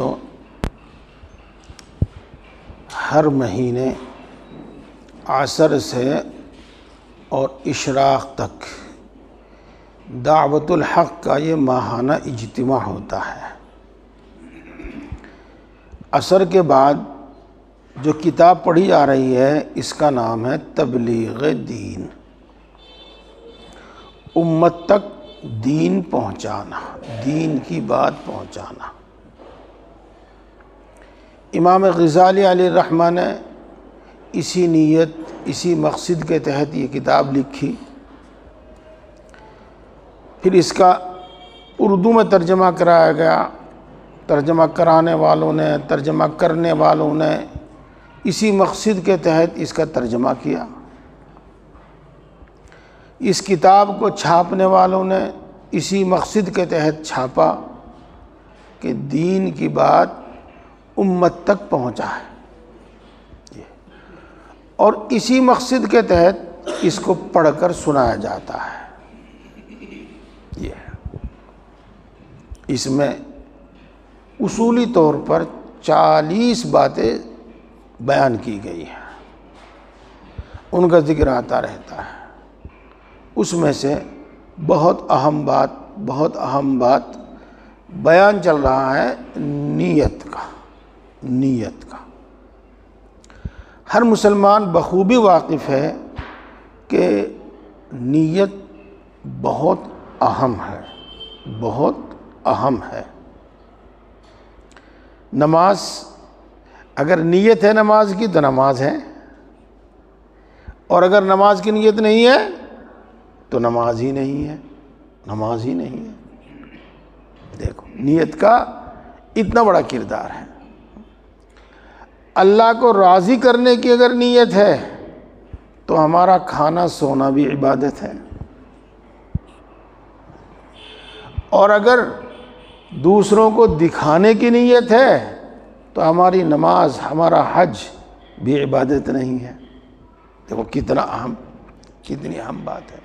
دوستوں، ہر مہینے عصر سے اور اشراق تک دعوت الحق کا یہ ماہانہ اجتماع ہوتا ہے۔ عصر کے بعد جو کتاب پڑھی جا رہی ہے اس کا نام ہے تبلیغ دین، امت تک دین پہنچانا، دین کی بات پہنچانا۔ امام غزالی علیہ الرحمہ نے اسی نیت، اسی مقصد کے تحت یہ کتاب لکھی۔ پھر اس کا اردو میں ترجمہ کرایا گیا، ترجمہ کرانے والوں نے، ترجمہ کرنے والوں نے اسی مقصد کے تحت اس کا ترجمہ کیا۔ اس کتاب کو چھاپنے والوں نے اسی مقصد کے تحت چھاپا کہ دین کی بات امت تک پہنچا ہے، اور اسی مقصد کے تحت اس کو پڑھ کر سنایا جاتا ہے۔ اس میں اصولی طور پر 40 باتیں بیان کی گئی ہیں، ان کا ذکر آتا رہتا ہے۔ اس میں سے بہت اہم بات بیان چل رہا ہے نیت کا۔ ہر مسلمان بخوبی واقف ہے کہ نیت بہت اہم ہے۔ نماز، اگر نیت ہے نماز کی تو نماز ہے، اور اگر نماز کی نیت نہیں ہے تو نماز ہی نہیں ہے۔ دیکھو، نیت کا اتنا بڑا کردار ہے۔ اللہ کو راضی کرنے کی اگر نیت ہے تو ہمارا کھانا سونا بھی عبادت ہے، اور اگر دوسروں کو دکھانے کی نیت ہے تو ہماری نماز، ہمارا حج بھی عبادت نہیں ہے۔ دیکھو کتنی اہم بات ہے۔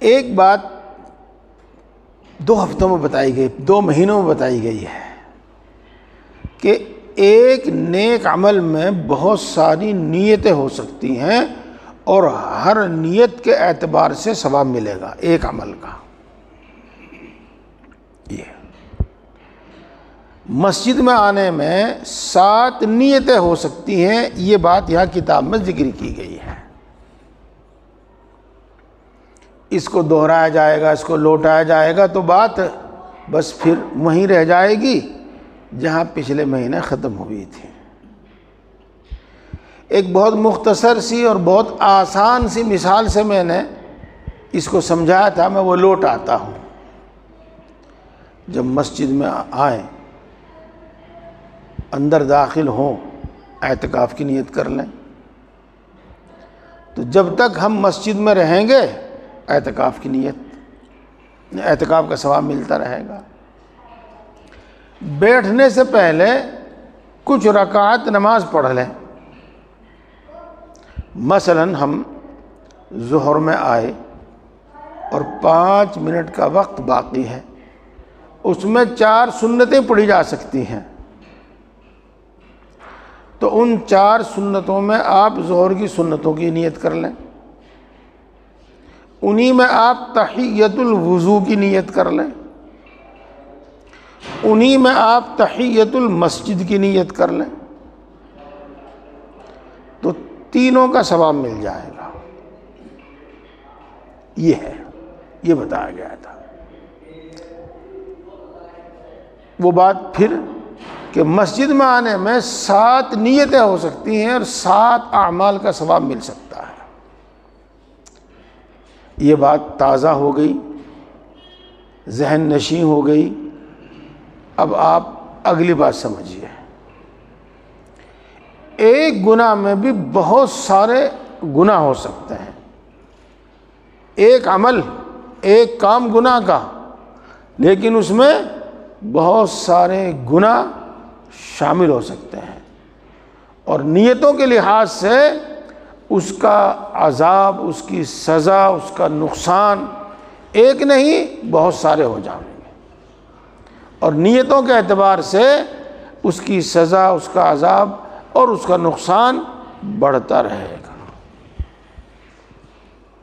ایک بات 2 ہفتوں میں بتائی گئی، 2 مہینوں میں بتائی گئی ہے کہ ایک نیک عمل میں بہت ساری نیتیں ہو سکتی ہیں، اور ہر نیت کے اعتبار سے ثواب ملے گا ایک عمل کا۔ یہ مسجد میں آنے میں 7 نیتیں ہو سکتی ہیں، یہ بات یہاں کتاب میں ذکر کی گئی ہے۔ اس کو دہرایا جائے گا، اس کو لوٹایا جائے گا تو بات بس پھر وہیں رہ جائے گی جہاں پچھلے مہینے ختم ہوئی تھی۔ ایک بہت مختصر سی اور بہت آسان سی مثال سے میں نے اس کو سمجھایا تھا، میں وہ لوٹ آتا ہوں۔ جب مسجد میں آئیں، اندر داخل ہوں، اعتکاف کی نیت کر لیں، تو جب تک ہم مسجد میں رہیں گے اعتکاف کی نیت، اعتکاف کا ثواب ملتا رہے گا۔ بیٹھنے سے پہلے کچھ رکعت نماز پڑھ لیں۔ مثلا ہم ظہر میں آئے اور 5 منٹ کا وقت باقی ہے، اس میں 4 سنتیں پڑھی جا سکتی ہیں، تو ان 4 سنتوں میں آپ ظہر کی سنتوں کی نیت کر لیں، انہی میں آپ تحیۃ الوضو کی نیت کر لیں، انہی میں آپ تحیۃ المسجد کی نیت کر لیں، تو تینوں کا ثواب مل جائے گا۔ یہ بتایا گیا تھا۔ وہ بات پھر کہ مسجد میں آنے میں 7 نیتیں ہو سکتی ہیں اور 7 اعمال کا ثواب مل سکتا ہے۔ یہ بات تازہ ہو گئی، ذہن نشین ہو گئی۔ اب آپ اگلی بات سمجھیے۔ ایک گناہ میں بھی بہت سارے گناہ ہو سکتے ہیں، ایک عمل، ایک کام گناہ کا، لیکن اس میں بہت سارے گناہ شامل ہو سکتے ہیں، اور نیتوں کے لحاظ سے اس کا عذاب، اس کی سزا، اس کا نقصان ایک نہیں بہت سارے ہو جائیں گے۔ اور نیتوں کے اعتبار سے اس کی سزا، اس کا عذاب اور اس کا نقصان بڑھتا رہے گا۔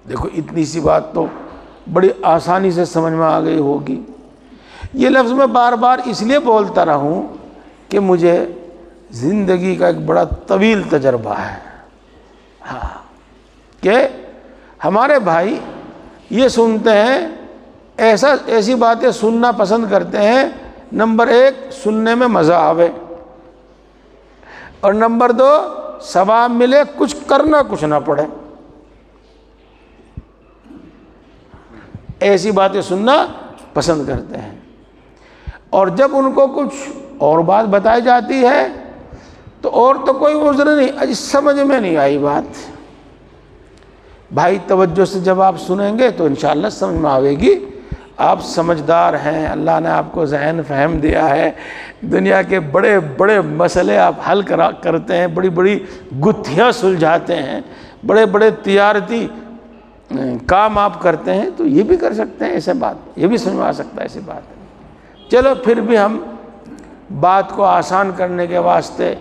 دیکھو اتنی سی بات تو بڑی آسانی سے سمجھ میں آ گئی ہوگی۔ یہ لفظ میں بار بار اس لیے بولتا رہا ہوں کہ مجھے زندگی کا ایک بڑا طویل تجربہ ہے، ہاں، کہ ہمارے بھائی یہ سنتے ہیں، ایسی باتیں سننا پسند کرتے ہیں، نمبر ایک سننے میں مزہ آوے، اور نمبر دو ثواب ملے، کچھ کرنا کچھ نہ پڑے۔ ایسی باتیں سننا پسند کرتے ہیں، اور جب ان کو کچھ اور بات بتائی جاتی ہے تو کوئی عذر نہیں، اجی سمجھ میں نہیں آئی بات۔ بھائی توجہ سے جب آپ سنیں گے تو انشاءاللہ سمجھ میں آئے گی۔ آپ سمجھدار ہیں، اللہ نے آپ کو ذہن فہم دیا ہے، دنیا کے بڑے بڑے مسئلے آپ حل کرتے ہیں، بڑی بڑی گتھیاں سلجھاتے ہیں، بڑے بڑے تجارتی کام آپ کرتے ہیں، تو یہ بھی کر سکتے ہیں ایسے بات، یہ بھی سمجھ میں آ سکتا ہے ایسی بات۔ چلو پھر بھی ہم بات کو آسان کرنے کے واسطے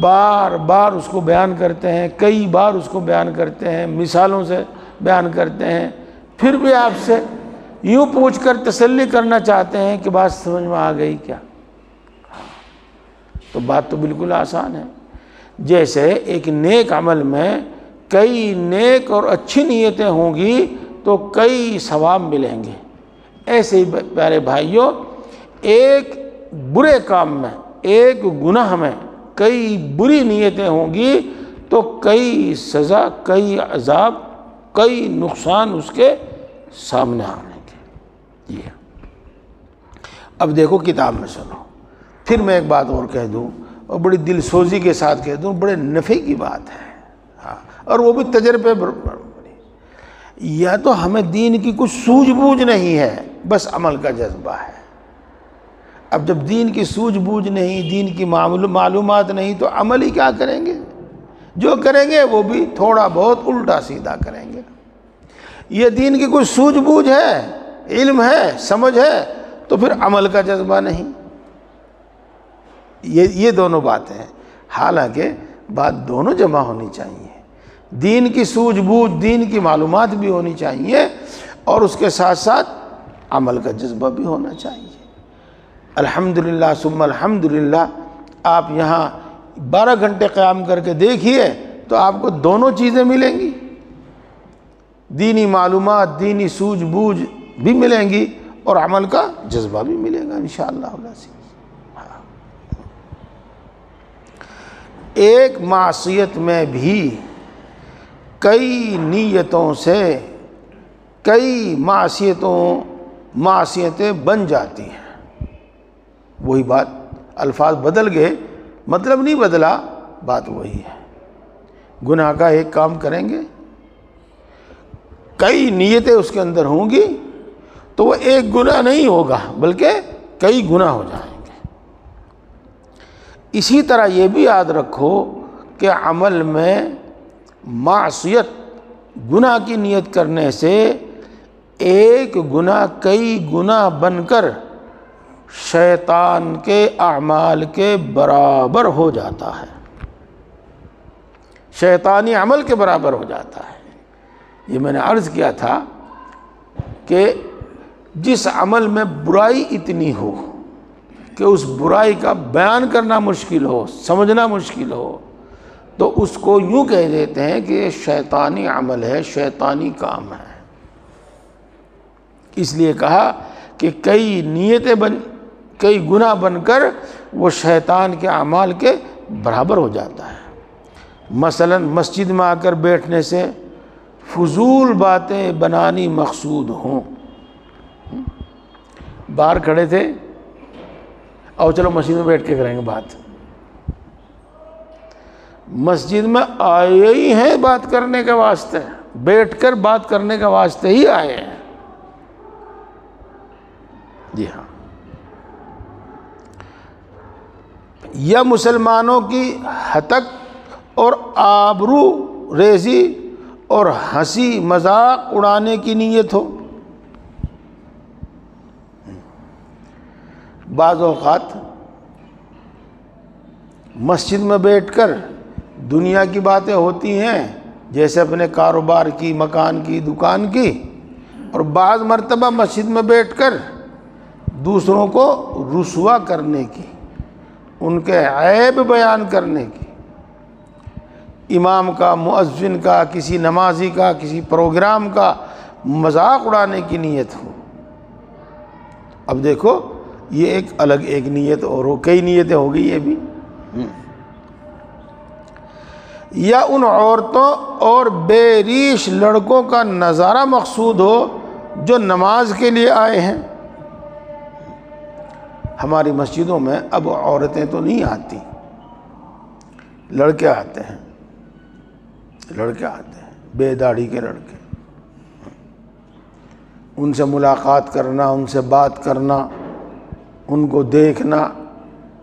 بار بار اس کو بیان کرتے ہیں، کئی بار اس کو بیان کرتے ہیں، مثالوں سے بیان کرتے ہیں، پھر بھی آپ سے یوں پوچھ کر تسلی کرنا چاہتے ہیں کہ بات سمجھ میں آ گئی کیا؟ تو بات تو بالکل آسان ہے۔ جیسے ایک نیک عمل میں کئی نیک اور اچھی نیتیں ہوں گی تو کئی ثواب ملیں گے، ایسے ہی پیارے بھائیوں ایک برے کام میں، ایک گناہ میں کئی بری نیتیں ہوں گی تو کئی سزا، کئی عذاب، کئی نقصان اس کے سامنے آنے کے۔ یہ اب دیکھو کتاب میں سنو، پھر میں ایک بات اور کہہ دوں، اور بڑی دل سوزی کے ساتھ کہہ دوں، بڑے نفع کی بات ہے، ہاں، اور وہ بھی تجربے پر۔ یا تو ہمیں دین کی کچھ سوجھ بوجھ نہیں ہے، بس عمل کا جذبہ ہے۔ اب جب دین کی سوجھ بوجھ نہیں، دین کی معلومات نہیں، تو عمل ہی کیا کریں گے؟ جو کریں گے وہ بھی تھوڑا بہت الٹا سیدھا کریں گے۔ یہ دین کی کچھ سوجھ بوجھ ہے، علم ہے، سمجھ ہے، تو پھر عمل کا جذبہ نہیں۔ یہ دونوں باتیں ہیں، حالانکہ بات دونوں جمع ہونی چاہیے۔ دین کی سوجھ بوجھ، دین کی معلومات بھی ہونی چاہیے، اور اس کے ساتھ ساتھ عمل کا جذبہ بھی ہونا چاہیے۔ الحمدللہ ثم الحمدللہ، آپ یہاں 12 گھنٹے قیام کر کے دیکھیے تو آپ کو دونوں چیزیں ملیں گی، دینی معلومات، دینی سوجھ بوجھ بھی ملیں گی، اور عمل کا جذبہ بھی ملے گا انشاءاللہ۔ ایک معصیت میں بھی کئی نیتوں سے کئی معصیتیں بن جاتی ہیں۔ وہی بات، الفاظ بدل گئے، مطلب نہیں بدلا، بات وہی ہے۔ گناہ کا ایک کام کریں گے، کئی نیتیں اس کے اندر ہوں گی، تو وہ ایک گناہ نہیں ہوگا بلکہ کئی گناہ ہو جائیں گے۔ اسی طرح یہ بھی یاد رکھو کہ عمل میں معصیت، گناہ کی نیت کرنے سے ایک گناہ کئی گناہ بن کر شیطان کے اعمال کے برابر ہو جاتا ہے، شیطانی عمل کے برابر ہو جاتا ہے۔ یہ میں نے عرض کیا تھا کہ جس عمل میں برائی اتنی ہو کہ اس برائی کا بیان کرنا مشکل ہو، سمجھنا مشکل ہو، تو اس کو یوں کہہ دیتے ہیں کہ یہ شیطانی عمل ہے، شیطانی کام ہے۔ اس لیے کہا کہ کئی گناہ بن کر وہ شیطان کے اعمال کے برابر ہو جاتا ہے۔ مثلا مسجد میں آ کر بیٹھنے سے فضول باتیں بنانی مقصود ہوں، باہر کھڑے تھے، اور چلو مسجد میں بیٹھ کے کریں گے بات، مسجد میں آئے ہی ہیں بات کرنے کے واسطے، بیٹھ کر بات کرنے کے واسطے ہی آئے ہیں۔ جی ہاں، یا مسلمانوں کی ہتک اور آبرو ریزی اور ہنسی مذاق اڑانے کی نیت ہو، بعض اوقات مسجد میں بیٹھ کر دنیا کی باتیں ہوتی ہیں، جیسے اپنے کاروبار کی، مکان کی، دکان کی، اور بعض مرتبہ مسجد میں بیٹھ کر دوسروں کو رسوا کرنے کی، ان کے عیب بیان کرنے کی، امام کا، مؤذن کا، کسی نمازی کا، کسی پروگرام کا مذاق اڑانے کی نیت ہو۔ اب دیکھو یہ ایک الگ ایک نیت اور ہو، کئی نیتیں ہو گئی یہ بھی۔ یا ان عورتوں اور بے ریش لڑکوں کا نظارہ مقصود ہو جو نماز کے لیے آئے ہیں۔ ہماری مسجدوں میں اب عورتیں تو نہیں آتی، لڑکے آتے ہیں، لڑکے آتے ہیں، بے داڑھی کے لڑکے۔ ان سے ملاقات کرنا، ان سے بات کرنا، ان کو دیکھنا،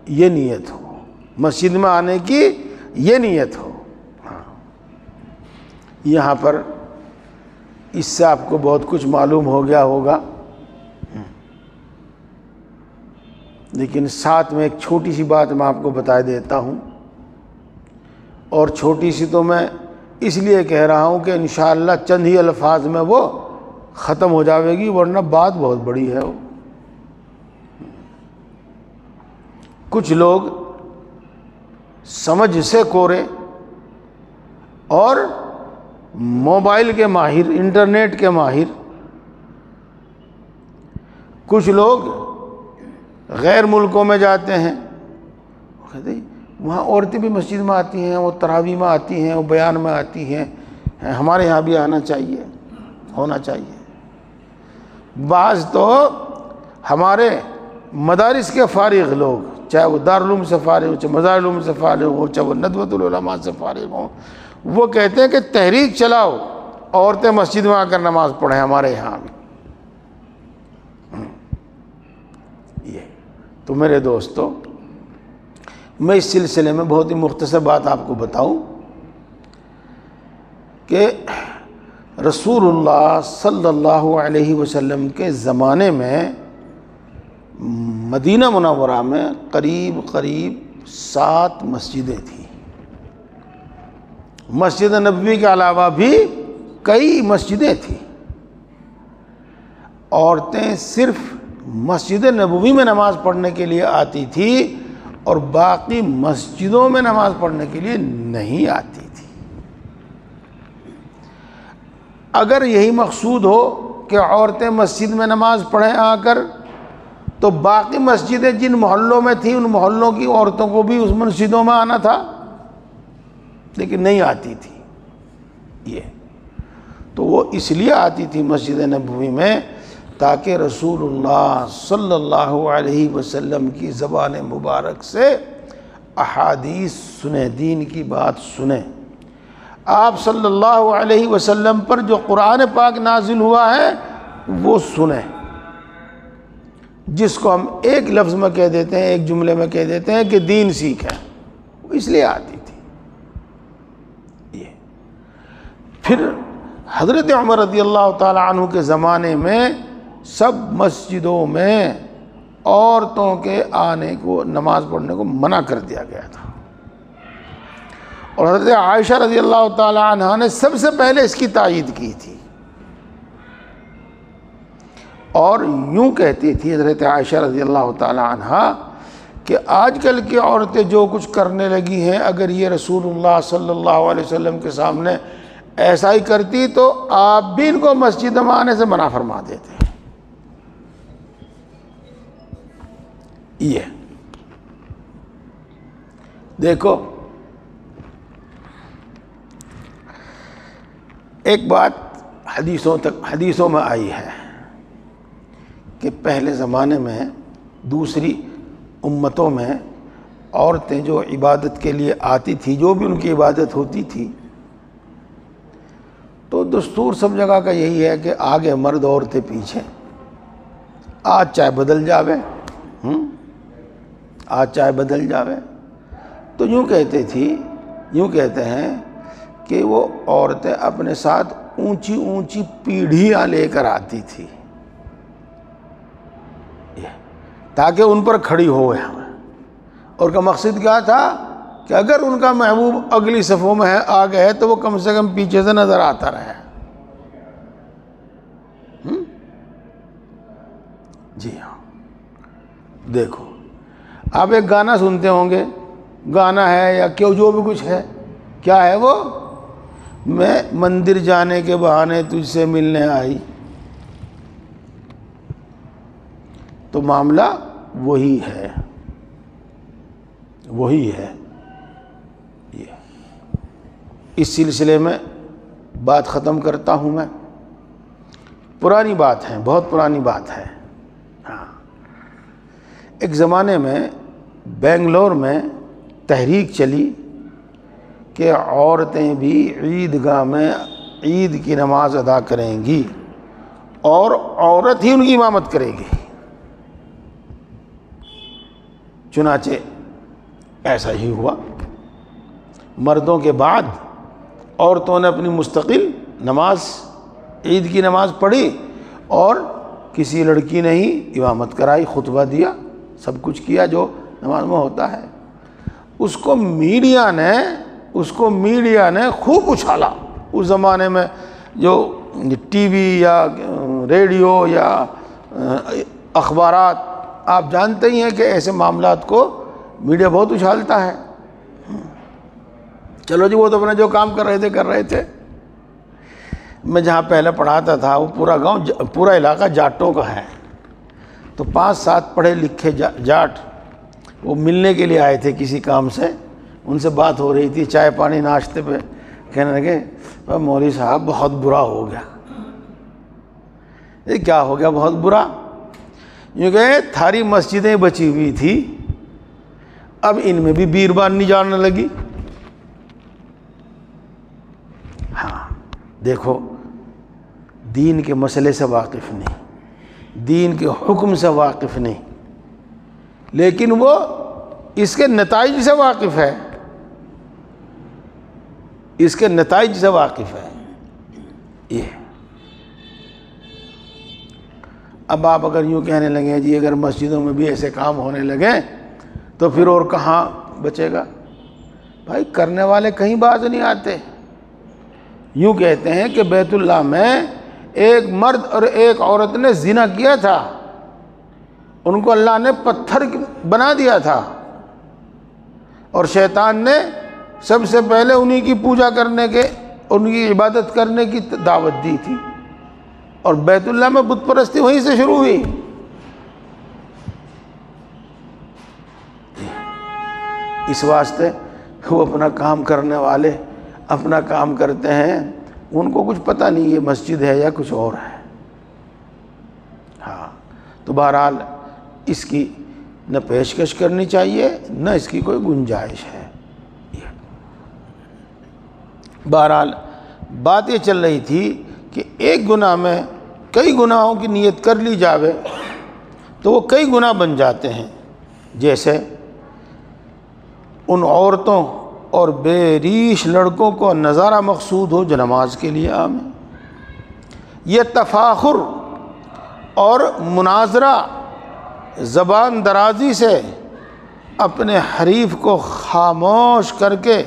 یہ نیت ہو، مسجد میں آنے کی یہ نیت ہو۔ یہاں پر اس سے آپ کو بہت کچھ معلوم ہو گیا ہوگا، لیکن ساتھ میں ایک چھوٹی سی بات میں آپ کو بتا دیتا ہوں، اور چھوٹی سی تو میں اس لیے کہہ رہا ہوں کہ انشاءاللہ چند ہی الفاظ میں وہ ختم ہو جاوے گی، ورنہ بات بہت بڑی ہے۔ وہ کچھ لوگ سمجھ سے کورے اور موبائل کے ماہر، انٹرنیٹ کے ماہر، کچھ لوگ غیر ملکوں میں جاتے ہیں، وہاں عورتیں بھی مسجد میں آتی ہیں، وہ تراویح میں آتی ہیں، وہ بیان میں آتی ہیں، ہمارے یہاں بھی آنا چاہیے، ہونا چاہیے۔ بعض تو ہمارے مدارس کے فارغ لوگ، چاہے وہ دارالعلوم سے فارغ ہو، چاہے مدارالعلوم سے فارغ ہو، چاہے وہ ندوۃ العلماء سے فارغ ہوں، وہ کہتے ہیں کہ تحریک چلاؤ، عورتیں مسجد میں آ کر نماز پڑھیں ہمارے یہاں بھی۔ یہ تو میرے دوستو، میں اس سلسلے میں بہت ہی مختصر بات آپ کو بتاؤں کہ رسول اللہ صلی اللہ علیہ وسلم کے زمانے میں مدینہ منورہ میں قریب 7 مسجدیں تھیں۔ مسجد نبوی کے علاوہ بھی کئی مسجدیں تھیں۔ عورتیں صرف مسجد نبوی میں نماز پڑھنے کے لیے آتی تھی اور باقی مسجدوں میں نماز پڑھنے کے لیے نہیں آتی تھی۔ اگر یہی مقصود ہو کہ عورتیں مسجد میں نماز پڑھیں آ کر، تو باقی مسجدیں جن محلوں میں تھیں ان محلوں کی عورتوں کو بھی اس مسجدوں میں آنا تھا، لیکن نہیں آتی تھی۔ یہ تو وہ اس لیے آتی تھی مسجد نبوی میں تاکہ رسول اللہ صلی اللہ علیہ وسلم کی زبان مبارک سے احادیث سنیں، دین کی بات سنیں، آپ صلی اللہ علیہ وسلم پر جو قرآن پاک نازل ہوا ہے وہ سنیں، جس کو ہم ایک لفظ میں کہہ دیتے ہیں، ایک جملے میں کہہ دیتے ہیں کہ دین سیکھیں، وہ اس لیے آتی تھی۔ یہ پھر حضرت عمر رضی اللہ تعالی عنہ کے زمانے میں سب مسجدوں میں عورتوں کے آنے کو، نماز پڑھنے کو منع کر دیا گیا تھا، اور حضرت عائشہ رضی اللہ تعالی عنہ نے سب سے پہلے اس کی تائید کی تھی، اور یوں کہتی تھی حضرت عائشہ رضی اللہ تعالی عنہ کہ آج کل کی عورتیں جو کچھ کرنے لگی ہیں، اگر یہ رسول اللہ صلی اللہ علیہ وسلم کے سامنے ایسا ہی کرتی تو آپ بھی ان کو مسجد میں آنے سے منع فرما دیتے۔ یہ دیکھو، ایک بات حدیثوں میں آئی ہے کہ پہلے زمانے میں دوسری امتوں میں عورتیں جو عبادت کے لیے آتی تھی، جو بھی ان کی عبادت ہوتی تھی، تو دستور سب جگہ کا یہی ہے کہ آگے مرد، عورتیں پیچھے۔ آج چاہے بدل جاوے، آج چاہے بدل جاوے، تو یوں کہتے ہیں کہ وہ عورتیں اپنے ساتھ اونچی اونچی پیڑھیاں لے کر آتی تھی، تاکہ ان پر کھڑی ہو ہمیں. اور کا مقصد کیا تھا کہ اگر ان کا محبوب اگلی صفوں میں ہے آ گئے تو وہ کم سے کم پیچھے سے نظر آتا رہے. جی ہاں. دیکھو آپ ایک گانا سنتے ہوں گے، گانا ہے یا کیوں جو بھی کچھ ہے، کیا ہے وہ؟ میں مندر جانے کے بہانے تجھ سے ملنے آئی. تو معاملہ وہی ہے، وہی ہے. یہ اس سلسلے میں بات ختم کرتا ہوں. میں پرانی بات ہے، بہت پرانی بات ہے. ہاں، ایک زمانے میں بنگلور میں تحریک چلی کہ عورتیں بھی عیدگاہ میں عید کی نماز ادا کریں گی اور عورت ہی ان کی امامت کرے گی. چنانچہ ایسا ہی ہوا. مردوں کے بعد عورتوں نے اپنی مستقل نماز، عید کی نماز پڑھی اور کسی لڑکی نے ہی امامت کرائی، خطبہ دیا، سب کچھ کیا جو نماز میں ہوتا ہے. اس کو میڈیا نے خوب اچھالا. اس زمانے میں جو ٹی وی یا ریڈیو یا اخبارات، آپ جانتے ہی ہیں کہ ایسے معاملات کو میڈیا بہت اچھالتا ہے. چلو جی، وہ تو اپنا جو کام کر رہے تھے. میں جہاں پہلے پڑھاتا تھا وہ پورا گاؤں، پورا علاقہ جاٹوں کا ہے. تو 5-7 پڑھے لکھے جاٹ وہ ملنے کے لیے آئے تھے کسی کام سے. ان سے بات ہو رہی تھی، چائے پانی ناشتے پہ. کہنے لگے مولوی صاحب بہت برا ہو گیا. یہ کیا ہو گیا بہت برا؟ یوں کہ تھاری مسجدیں بچی ہوئی تھی، اب ان میں بھی بیربانی جاننے لگی. ہاں دیکھو، دین کے مسئلے سے واقف نہیں، دین کے حکم سے واقف نہیں، لیکن وہ اس کے نتائج سے واقف ہے، اس کے نتائج سے واقف ہے. یہ اب آپ اگر یوں کہنے لگیں جی اگر مسجدوں میں بھی ایسے کام ہونے لگیں تو پھر اور کہاں بچے گا؟ بھائی کرنے والے کہیں باز نہیں آتے. یوں کہتے ہیں کہ بیت اللہ میں ایک مرد اور ایک عورت نے زنا کیا تھا، ان کو اللہ نے پتھر بنا دیا تھا اور شیطان نے سب سے پہلے انہی کی پوجا کرنے کے، ان کی عبادت کرنے کی دعوت دی تھی، اور بیت اللہ میں بت پرستی وہیں سے شروع ہوئی. اس واسطے وہ اپنا کام کرنے والے اپنا کام کرتے ہیں، ان کو کچھ پتہ نہیں یہ مسجد ہے یا کچھ اور ہے. ہاں تو بہرحال اس کی نہ پیشکش کرنی چاہیے نہ اس کی کوئی گنجائش ہے. بہرحال بات یہ چل رہی تھی کہ ایک گناہ میں کئی گناہوں کی نیت کر لی جاوے تو وہ کئی گناہ بن جاتے ہیں. جیسے ان عورتوں اور بے ریش لڑکوں کو نظارہ مقصود ہو جو نماز کے لیے عام ہے. یہ تفاخر اور مناظرہ زبان درازی سے اپنے حریف کو خاموش کر کے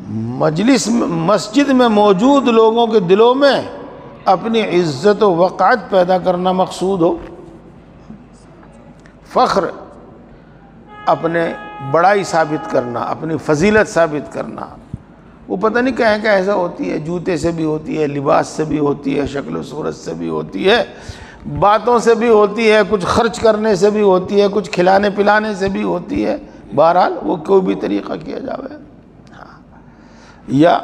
مسجد میں موجود لوگوں کے دلوں میں اپنی عزت و وقعت پیدا کرنا مقصود ہو. فخر، اپنے بڑائی ثابت کرنا، اپنی فضیلت ثابت کرنا. وہ پتہ نہیں کہیں کہ ایسا ہوتی ہے، جوتے سے بھی ہوتی ہے، لباس سے بھی ہوتی ہے، شکل و صورت سے بھی ہوتی ہے، باتوں سے بھی ہوتی ہے، کچھ خرچ کرنے سے بھی ہوتی ہے، کچھ کھلانے پلانے سے بھی ہوتی ہے. بہرحال وہ کوئی بھی طریقہ کیا جاوے. یا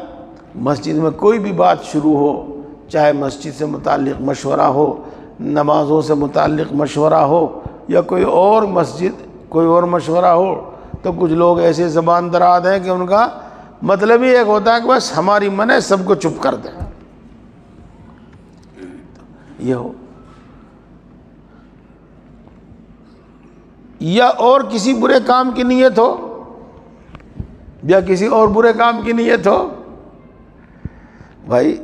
مسجد میں کوئی بھی بات شروع ہو، چاہے مسجد سے متعلق مشورہ ہو، نمازوں سے متعلق مشورہ ہو، یا کوئی اور مشورہ ہو، تو کچھ لوگ ایسے زبان دراز ہیں کہ ان کا مطلب ہی ایک ہوتا ہے کہ بس ہماری من ہے سب کو چپ کر دیں. یہ ہو یا اور کسی برے کام کی نیت ہو، یا کسی اور برے کام کی نیت ہو. بھائی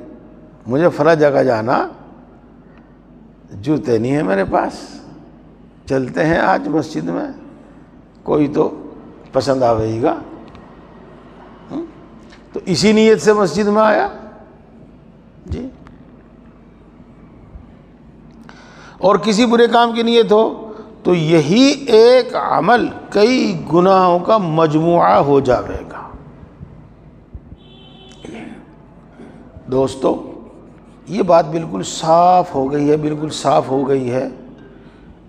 مجھے فلاں جگہ جانا، جوتے نہیں ہیں میرے پاس، چلتے ہیں آج مسجد میں، کوئی تو پسند آئے گا، تو اسی نیت سے مسجد میں آیا جی۔ اور کسی برے کام کی نیت ہو تو یہی ایک عمل کئی گناہوں کا مجموعہ ہو جاوے گا۔ دوستو یہ بات بالکل صاف ہو گئی ہے، بالکل صاف ہو گئی ہے۔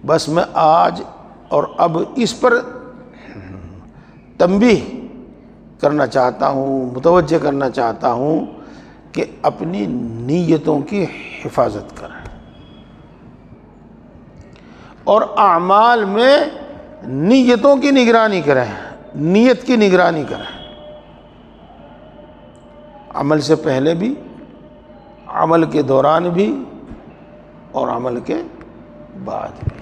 بس میں آج اور اب اس پر تنبیہ کرنا چاہتا ہوں، متوجہ کرنا چاہتا ہوں کہ اپنی نیتوں کی حفاظت کریں اور اعمال میں نیتوں کی نگرانی کریں، نیت کی نگرانی کریں، عمل سے پہلے بھی، عمل کے دوران بھی اور عمل کے بعد بھی،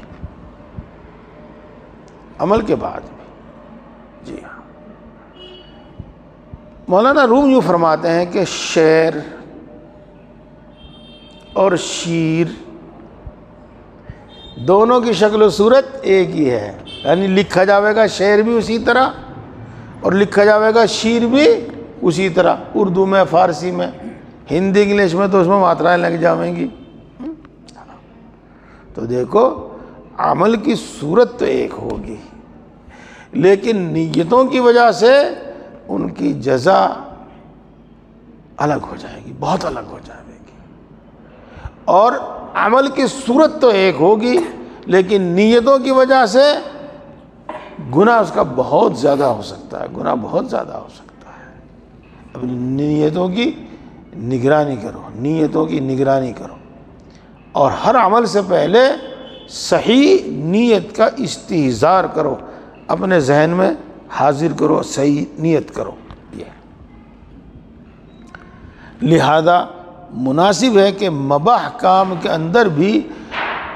عمل کے بعد بھی۔ جی ہاں، مولانا روم یوں فرماتے ہیں کہ شعر اور شیر دونوں کی شکل و صورت ایک ہی ہے، یعنی لکھا جاوے گا شعر بھی اسی طرح اور لکھا جاوے گا شیر بھی اسی طرح، اردو میں، فارسی میں، ہندی، انگلش میں تو اس میں ماترائیں لگ جاویں گی۔ تو دیکھو عمل کی صورت تو ایک ہوگی، لیکن نیتوں کی وجہ سے ان کی جزا الگ ہو جائے گی، بہت الگ ہو جائے گی۔ اور عمل کی صورت تو ایک ہوگی، لیکن نیتوں کی وجہ سے گناہ اس کا بہت زیادہ ہو سکتا ہے، گناہ بہت زیادہ ہو سکتا ہے۔ اب نیتوں کی نگرانی کرو، نیتوں کی نگرانی کرو، اور ہر عمل سے پہلے صحیح نیت کا استحضار کرو، اپنے ذہن میں حاضر کرو، صحیح نیت کرو۔ یہ لہذا مناسب ہے کہ مباح کام کے اندر بھی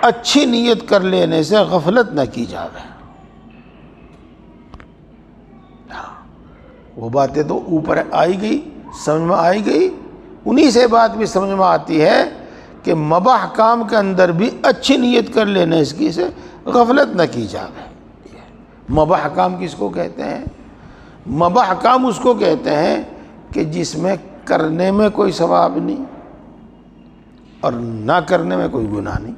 اچھی نیت کر لینے سے غفلت نہ کی جائے۔ وہ باتیں تو اوپر آئی گئی، سمجھ میں آئی گئی، انہی سے بات بھی سمجھ میں آتی ہے کہ مباح کام کے اندر بھی اچھی نیت کر لینے سے غفلت نہ کی جائے۔ مباح کام کس کو کہتے ہیں؟ مباح کام اس کو کہتے ہیں کہ جس میں کرنے میں کوئی ثواب نہیں اور نہ کرنے میں کوئی گناہ نہیں،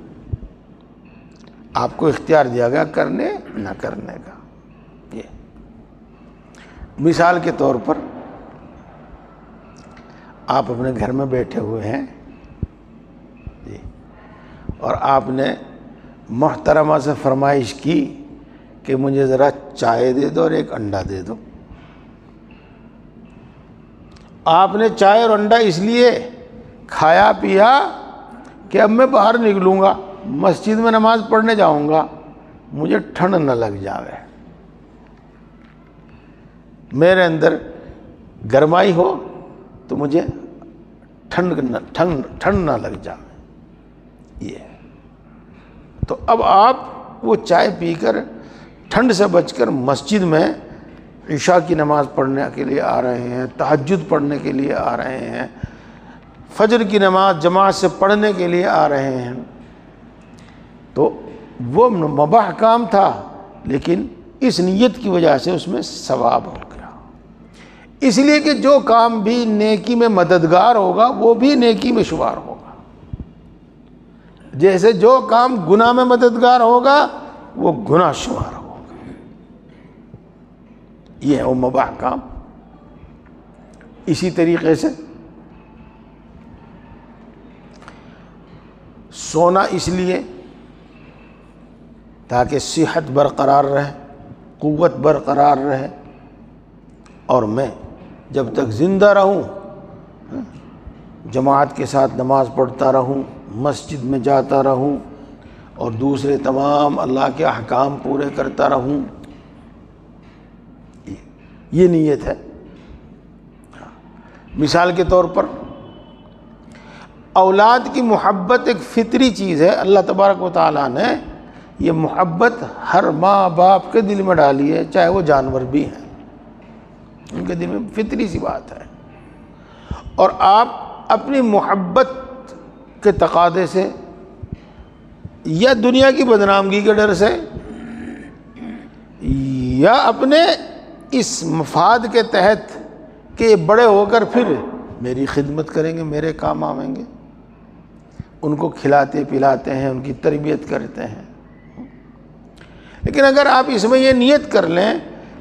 آپ کو اختیار دیا گیا کرنے نہ کرنے کا۔ یہ مثال کے طور پر آپ اپنے گھر میں بیٹھے ہوئے ہیں جی، اور آپ نے محترمہ سے فرمائش کی کہ مجھے ذرا چائے دے دو اور ایک انڈا دے دو۔ آپ نے چائے اور انڈا اس لیے کھایا پیا کہ اب میں باہر نکلوں گا، مسجد میں نماز پڑھنے جاؤں گا، مجھے ٹھنڈ نہ لگ جاوے، میرے اندر گرمائی ہو تو مجھے ٹھنڈ نہ لگ جاوے۔ یہ تو اب آپ وہ چائے پی کر ٹھنڈ سے بچ کر مسجد میں عشاء کی نماز پڑھنے کے لیے آ رہے ہیں، تہجد پڑھنے کے لیے آ رہے ہیں، فجر کی نماز جماعت سے پڑھنے کے لیے آ رہے ہیں، تو وہ مباح کام تھا، لیکن اس نیت کی وجہ سے اس میں ثواب ہو گیا۔ اس لیے کہ جو کام بھی نیکی میں مددگار ہوگا وہ بھی نیکی میں شمار ہوگا، جیسے جو کام گناہ میں مددگار ہوگا وہ گناہ شمار ہوگا۔ یہ ہے وہ مباح کام۔ اسی طریقے سے سونا اس لیے تاکہ صحت برقرار رہے، قوت برقرار رہے، اور میں جب تک زندہ رہوں جماعت کے ساتھ نماز پڑھتا رہوں، مسجد میں جاتا رہوں اور دوسرے تمام اللہ کے احکام پورے کرتا رہوں، یہ نیت ہے۔ مثال کے طور پر اولاد کی محبت ایک فطری چیز ہے، اللہ تبارک و تعالیٰ نے یہ محبت ہر ماں باپ کے دل میں ڈالی ہے، چاہے وہ جانور بھی ہیں، ان کے دل میں فطری سی بات ہے، اور آپ اپنی محبت کے تقاضے سے یا دنیا کی بدنامگی کے ڈر سے یا اپنے اس مفاد کے تحت کہ یہ بڑے ہو کر پھر میری خدمت کریں گے، میرے کام آئیں گے، ان کو کھلاتے پلاتے ہیں، ان کی تربیت کرتے ہیں۔ لیکن اگر آپ اس میں یہ نیت کر لیں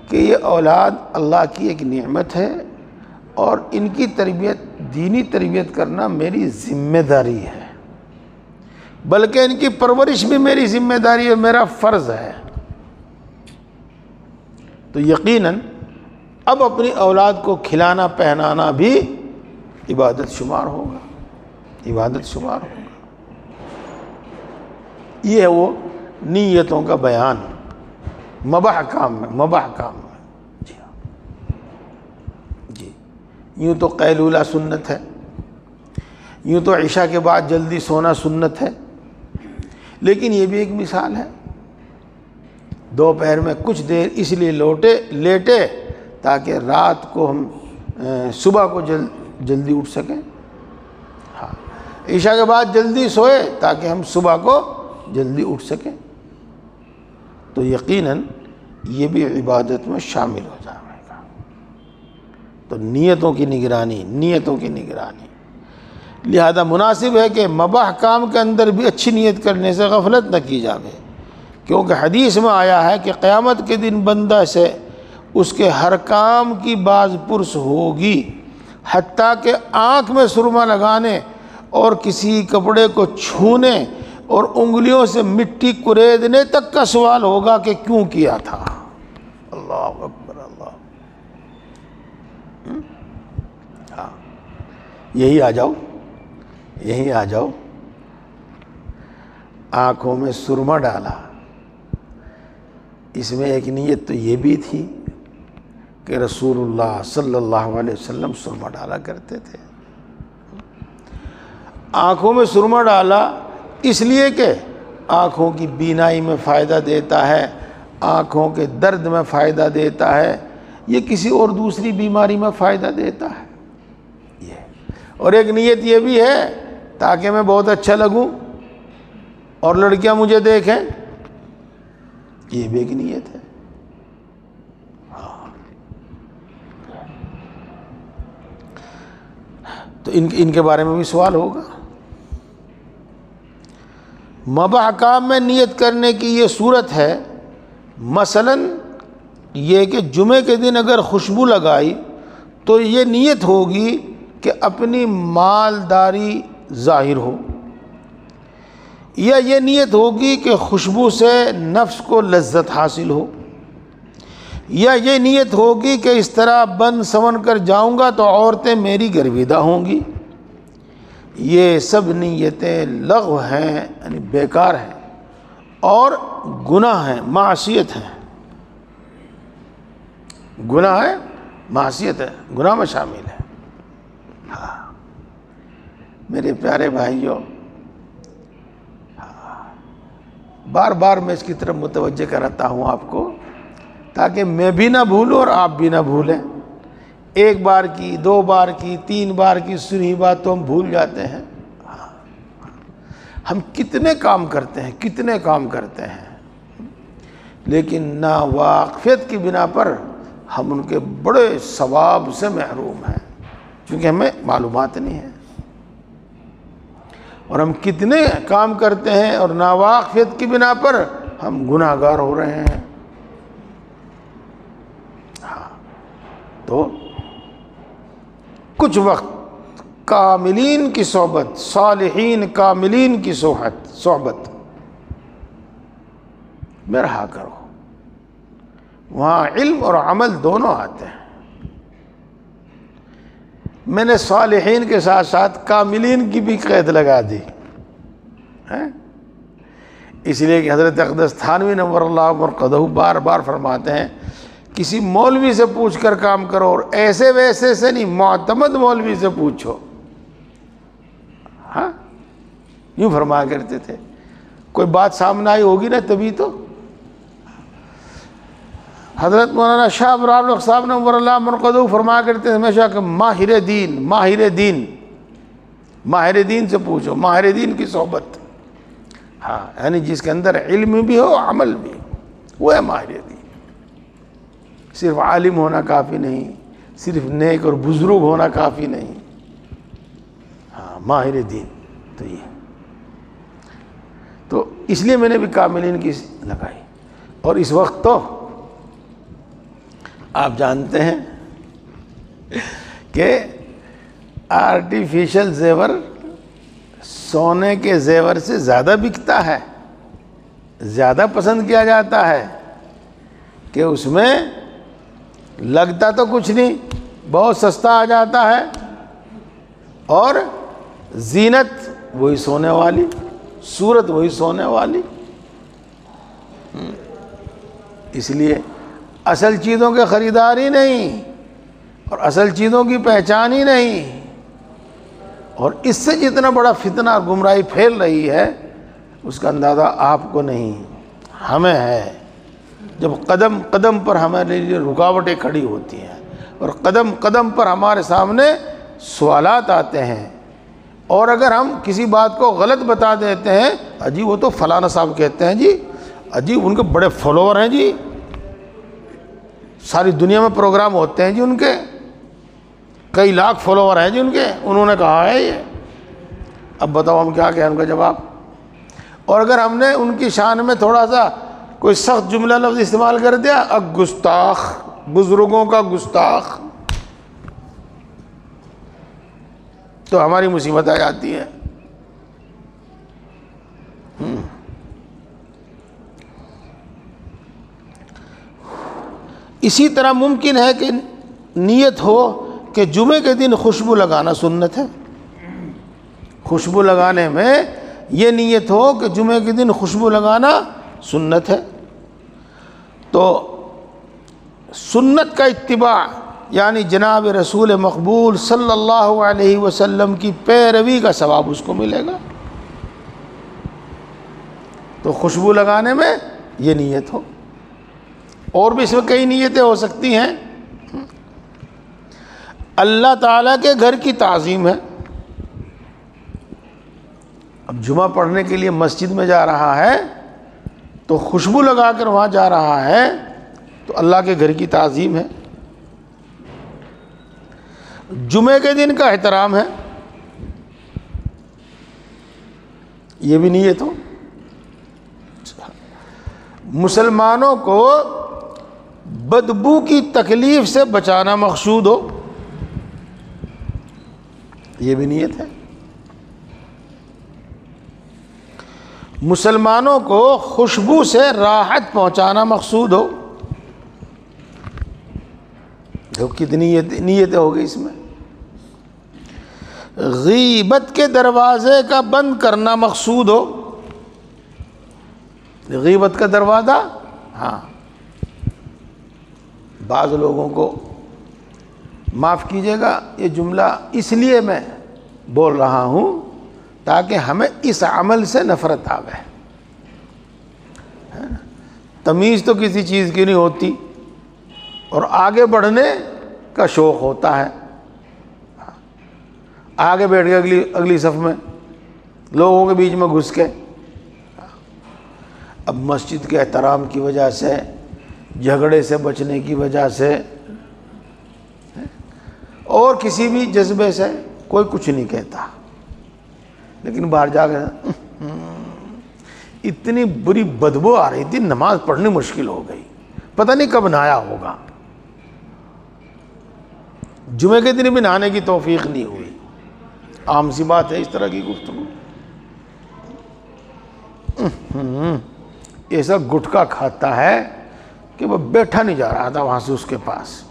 کہ یہ اولاد اللہ کی ایک نعمت ہے اور ان کی تربیت، دینی تربیت کرنا میری ذمہ داری ہے، بلکہ ان کی پرورش بھی میری ذمہ داری ہے، میرا فرض ہے، تو یقیناً اب اپنی اولاد کو کھلانا پہنانا بھی عبادت شمار ہوگا، عبادت شمار ہوگا۔ یہ ہے وہ نیتوں کا بیان مباح کام میں، مباح کام میں۔ جی ہاں، جی، یوں تو قیلولہ سنت ہے، یوں تو عشاء کے بعد جلدی سونا سنت ہے، لیکن یہ بھی ایک مثال ہے۔ دوپہر میں کچھ دیر اس لیے لیٹے تاکہ رات کو ہم صبح کو جلدی اٹھ سکیں، ہاں، عشاء کے بعد جلدی سوئے تاکہ ہم صبح کو جلدی اٹھ سکیں، تو یقیناً یہ بھی عبادت میں شامل ہو جائے گا۔ تو نیتوں کی نگرانی، نیتوں کی نگرانی، لہذا مناسب ہے کہ مباح کام کے اندر بھی اچھی نیت کرنے سے غفلت نہ کی جائے، کیونکہ حدیث میں آیا ہے کہ قیامت کے دن بندہ سے اس کے ہر کام کی باز پرس ہوگی، حتیٰ کہ آنکھ میں سرما لگانے اور کسی کپڑے کو چھونے اور انگلیوں سے مٹی کریدنے تک کا سوال ہوگا کہ کیوں کیا تھا۔ اللہ اکبر، اللہ، ہاں، یہی آ جاؤ، یہی آ جاؤ، آنکھوں میں سرما ڈالا، اس میں ایک نیت تو یہ بھی تھی کہ رسول اللہ صلی اللہ علیہ وسلم سرما ڈالا کرتے تھے۔ آنکھوں میں سرما ڈالا اس لیے کہ آنکھوں کی بینائی میں فائدہ دیتا ہے، آنکھوں کے درد میں فائدہ دیتا ہے، یہ کسی اور دوسری بیماری میں فائدہ دیتا ہے یہ۔ اور ایک نیت یہ بھی ہے تاکہ میں بہت اچھا لگوں اور لڑکیاں مجھے دیکھیں، یہ بھی ایک نیت ہے۔ تو ان کے بارے میں بھی سوال ہوگا۔ مباح کام میں نیت کرنے کی یہ صورت ہے، مثلا یہ کہ جمعے کے دن اگر خوشبو لگائی تو یہ نیت ہوگی کہ اپنی مالداری ظاہر ہو، یا یہ نیت ہوگی کہ خوشبو سے نفس کو لذت حاصل ہو، یا یہ نیت ہوگی کہ اس طرح بن سمن کر جاؤں گا تو عورتیں میری گرویدہ ہوں گی۔ یہ سب نیتیں لغو ہیں، یعنی بیکار ہیں اور گناہ ہیں، معصیت ہیں، گناہ ہے، معصیت ہے، گناہ میں شامل ہے۔ ہاں میرے پیارے بھائیوں، بار بار میں اس کی طرف متوجہ کراتا ہوں آپ کو تاکہ میں بھی نہ بھولوں اور آپ بھی نہ بھولیں۔ ایک بار کی، دو بار کی، تین بار کی سنی بات تو ہم بھول جاتے ہیں۔ ہم کتنے کام کرتے ہیں، کتنے کام کرتے ہیں، لیکن ناواقفیت کی بنا پر ہم ان کے بڑے ثواب سے محروم ہیں، کیونکہ ہمیں معلومات نہیں ہے۔ اور ہم کتنے کام کرتے ہیں اور ناواقفیت کی بنا پر ہم گناہ گار ہو رہے ہیں۔ ہاں، تو کچھ وقت کاملین کی صحبت، صالحین کاملین کی صحبت میں رہا کرو، وہاں علم اور عمل دونوں آتے ہیں۔ میں نے صالحین کے ساتھ ساتھ کاملین کی بھی قید لگا دی، اس لیے کہ حضرت اقدس تھانوی نور اللہ مرقدہ بار بار فرماتے ہیں کسی مولوی سے پوچھ کر کام کرو، اور ایسے ویسے سے نہیں، معتمد مولوی سے پوچھو۔ ہاں یوں فرمایا کرتے تھے، کوئی بات سامنے آئی ہوگی نا تبھی تو۔ حضرت مولانا شاہ ابرار الحق صاحب نور اللہ مرقدہ فرمایا کرتے تھے ہمیشہ کہ ماہر دین، ماہر دین، ماہر دین سے پوچھو، ماہر دین کی صحبت۔ ہاں یعنی جس کے اندر علم بھی ہو، عمل بھی ہو، وہ ہے ماہر دین۔ صرف عالم ہونا کافی نہیں، صرف نیک اور بزرگ ہونا کافی نہیں، ہاں ماہر دین تو یہ. تو اس لیے میں نے بھی کاملین کی لگائی. اور اس وقت تو آپ جانتے ہیں کہ آرٹیفیشل زیور سونے کے زیور سے زیادہ بکتا ہے، زیادہ پسند کیا جاتا ہے، کہ اس میں لگتا تو کچھ نہیں، بہت سستا آ جاتا ہے، اور زینت وہی سونے والی، صورت وہی سونے والی. اس لیے اصل چیزوں کے خریدار ہی نہیں، اور اصل چیزوں کی پہچان ہی نہیں. اور اس سے جتنا بڑا فتنہ اور گمراہی پھیل رہی ہے اس کا اندازہ آپ کو نہیں، ہمیں ہے. جب قدم قدم پر ہمارے لیے رکاوٹیں کھڑی ہوتی ہیں، اور قدم قدم پر ہمارے سامنے سوالات آتے ہیں، اور اگر ہم کسی بات کو غلط بتا دیتے ہیں، اجی وہ تو فلانا صاحب کہتے ہیں جی، اجی ان کے بڑے فالوور ہیں جی، ساری دنیا میں پروگرام ہوتے ہیں جی ان کے، کئی لاکھ فالوور ہیں جی ان کے، انہوں نے کہا ہے یہ. اب بتاؤ ہم کیا کہیں ان کا جواب؟ اور اگر ہم نے ان کی شان میں تھوڑا سا کوئی سخت جملہ لفظ استعمال کر دیا، اب گستاخ، بزرگوں کا گستاخ، تو ہماری مصیبت آ جاتی ہے. اسی طرح ممکن ہے کہ نیت ہو کہ جمعے کے دن خوشبو لگانا سنت ہے. خوشبو لگانے میں یہ نیت ہو کہ جمعے کے دن خوشبو لگانا سنت ہے. تو سنت کا اتباع یعنی جناب رسول مقبول صلی اللہ علیہ وسلم کی پیروی کا ثواب اس کو ملے گا. تو خوشبو لگانے میں یہ نیت ہو. اور بھی اس میں کئی نیتیں ہو سکتی ہیں. اللہ تعالیٰ کے گھر کی تعظیم ہے. اب جمعہ پڑھنے کے لیے مسجد میں جا رہا ہے تو خوشبو لگا کر وہاں جا رہا ہے تو اللہ کے گھر کی تعظیم ہے. جمعے کے دن کا احترام ہے، یہ بھی نیت ہو. مسلمانوں کو بدبو کی تکلیف سے بچانا مقصود ہو، یہ بھی نیت ہے. مسلمانوں کو خوشبو سے راحت پہنچانا مقصود ہو. دیکھو کتنی نیتیں ہو گئی اس میں. غیبت کے دروازے کا بند کرنا مقصود ہو. غیبت کا دروازہ، ہاں بعض لوگوں کو معاف کیجیے گا یہ جملہ اس لیے میں بول رہا ہوں تاکہ ہمیں اس عمل سے نفرت آوے. تمیز تو کسی چیز کی نہیں ہوتی اور آگے بڑھنے کا شوق ہوتا ہے. آگے بیٹھ کے اگلی صف میں لوگوں کے بیچ میں گھس کے. اب مسجد کے احترام کی وجہ سے، جھگڑے سے بچنے کی وجہ سے، اور کسی بھی جذبے سے کوئی کچھ نہیں کہتا، لیکن باہر جا کے اتنی بری بدبو آ رہی تھی نماز پڑھنی مشکل ہو گئی، پتہ نہیں کب نہایا ہوگا. جمعے کے دن بھی نہانے کی توفیق نہیں ہوئی. عام سی بات ہے اس طرح کی گفتگو. ایسا گٹکا کھاتا ہے کہ وہ بیٹھا نہیں جا رہا تھا وہاں سے اس کے پاس.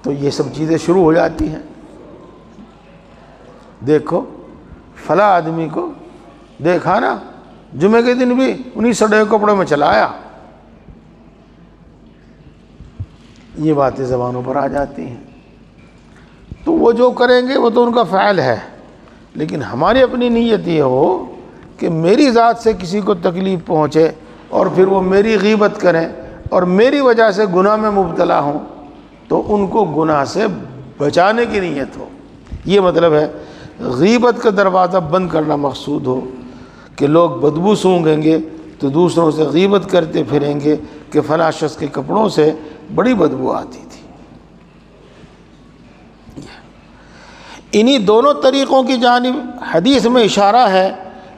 تو یہ سب چیزیں شروع ہو جاتی ہیں. دیکھو فلاں آدمی کو دیکھا نا جمعے کے دن بھی انہی سڑے کپڑوں میں چلا آیا. یہ باتیں زبانوں پر آ جاتی ہیں. تو وہ جو کریں گے وہ تو ان کا فعل ہے، لیکن ہماری اپنی نیت یہ ہو کہ میری ذات سے کسی کو تکلیف پہنچے اور پھر وہ میری غیبت کریں اور میری وجہ سے گناہ میں مبتلا ہوں تو ان کو گناہ سے بچانے کی نیت ہو. یہ مطلب ہے غیبت کا دروازہ بند کرنا مقصود ہو کہ لوگ بدبو سونگیں گے تو دوسروں سے غیبت کرتے پھریں گے کہ فلاں شخص کے کپڑوں سے بڑی بدبو آتی تھی۔ انہی دونوں طریقوں کی جانب حدیث میں اشارہ ہے۔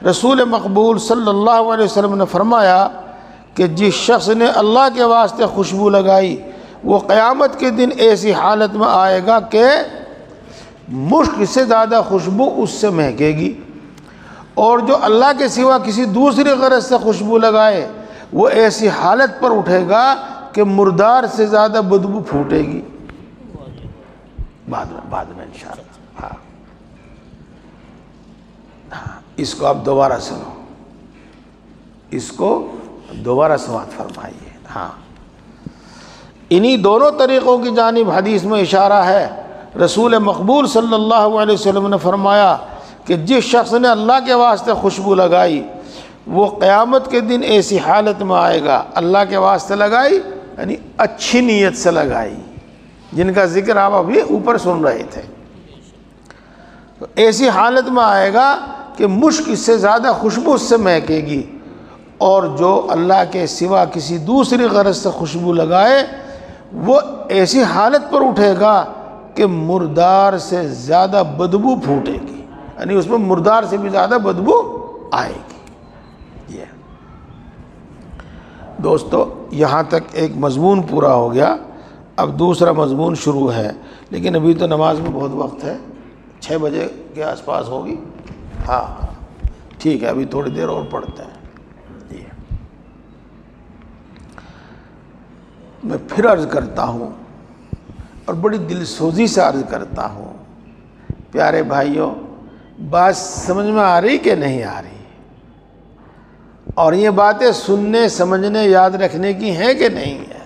رسول مقبول صلی اللہ علیہ وسلم نے فرمایا کہ جس شخص نے اللہ کے واسطے خوشبو لگائی وہ قیامت کے دن ایسی حالت میں آئے گا کہ مشک سے زیادہ خوشبو اس سے مہکے گی، اور جو اللہ کے سوا کسی دوسری غرض سے خوشبو لگائے وہ ایسی حالت پر اٹھے گا کہ مردار سے زیادہ بدبو پھوٹے گی۔ بعد میں انشاءاللہ۔ ہاں اس کو آپ دوبارہ سنو، اس کو دوبارہ سماعت فرمائیے۔ ہاں انہی دونوں طریقوں کی جانب حدیث میں اشارہ ہے۔ رسول مقبول صلی اللہ علیہ وسلم نے فرمایا کہ جس شخص نے اللہ کے واسطے خوشبو لگائی وہ قیامت کے دن ایسی حالت میں آئے گا، اللہ کے واسطے لگائی یعنی اچھی نیت سے لگائی، جن کا ذکر آپ ابھی اوپر سن رہے تھے، تو ایسی حالت میں آئے گا کہ مشک اس سے زیادہ خوشبو اس سے مہکے گی، اور جو اللہ کے سوا کسی دوسری غرض سے خوشبو لگائے وہ ایسی حالت پر اٹھے گا کہ مردار سے زیادہ بدبو پھوٹے گی، یعنی اس میں مردار سے بھی زیادہ بدبو آئے گی۔ یہ دوستو یہاں تک ایک مضمون پورا ہو گیا، اب دوسرا مضمون شروع ہے، لیکن ابھی تو نماز میں بہت وقت ہے، 6 بجے کے آس پاس ہوگی۔ ہاں ٹھیک ہے، ابھی تھوڑی دیر اور پڑھتے ہیں۔ میں پھر عرض کرتا ہوں اور بڑی دل سوزی سے عرض کرتا ہوں، پیارے بھائیوں بات سمجھ میں آ رہی کہ نہیں آ رہی؟ اور یہ باتیں سننے سمجھنے یاد رکھنے کی ہیں کہ نہیں ہے؟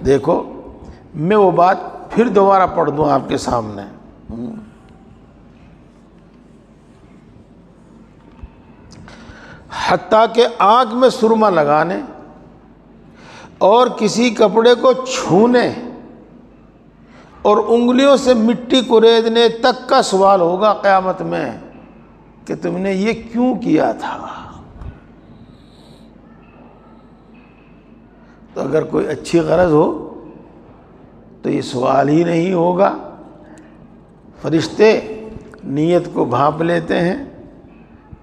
دیکھو میں وہ بات پھر دوبارہ پڑھ دوں آپ کے سامنے۔ حتیٰ کہ آنکھ میں سرما لگانے اور کسی کپڑے کو چھونے اور انگلیوں سے مٹی کریدنے تک کا سوال ہوگا قیامت میں کہ تم نے یہ کیوں کیا تھا۔ تو اگر کوئی اچھی غرض ہو تو یہ سوال ہی نہیں ہوگا، فرشتے نیت کو بھانپ لیتے ہیں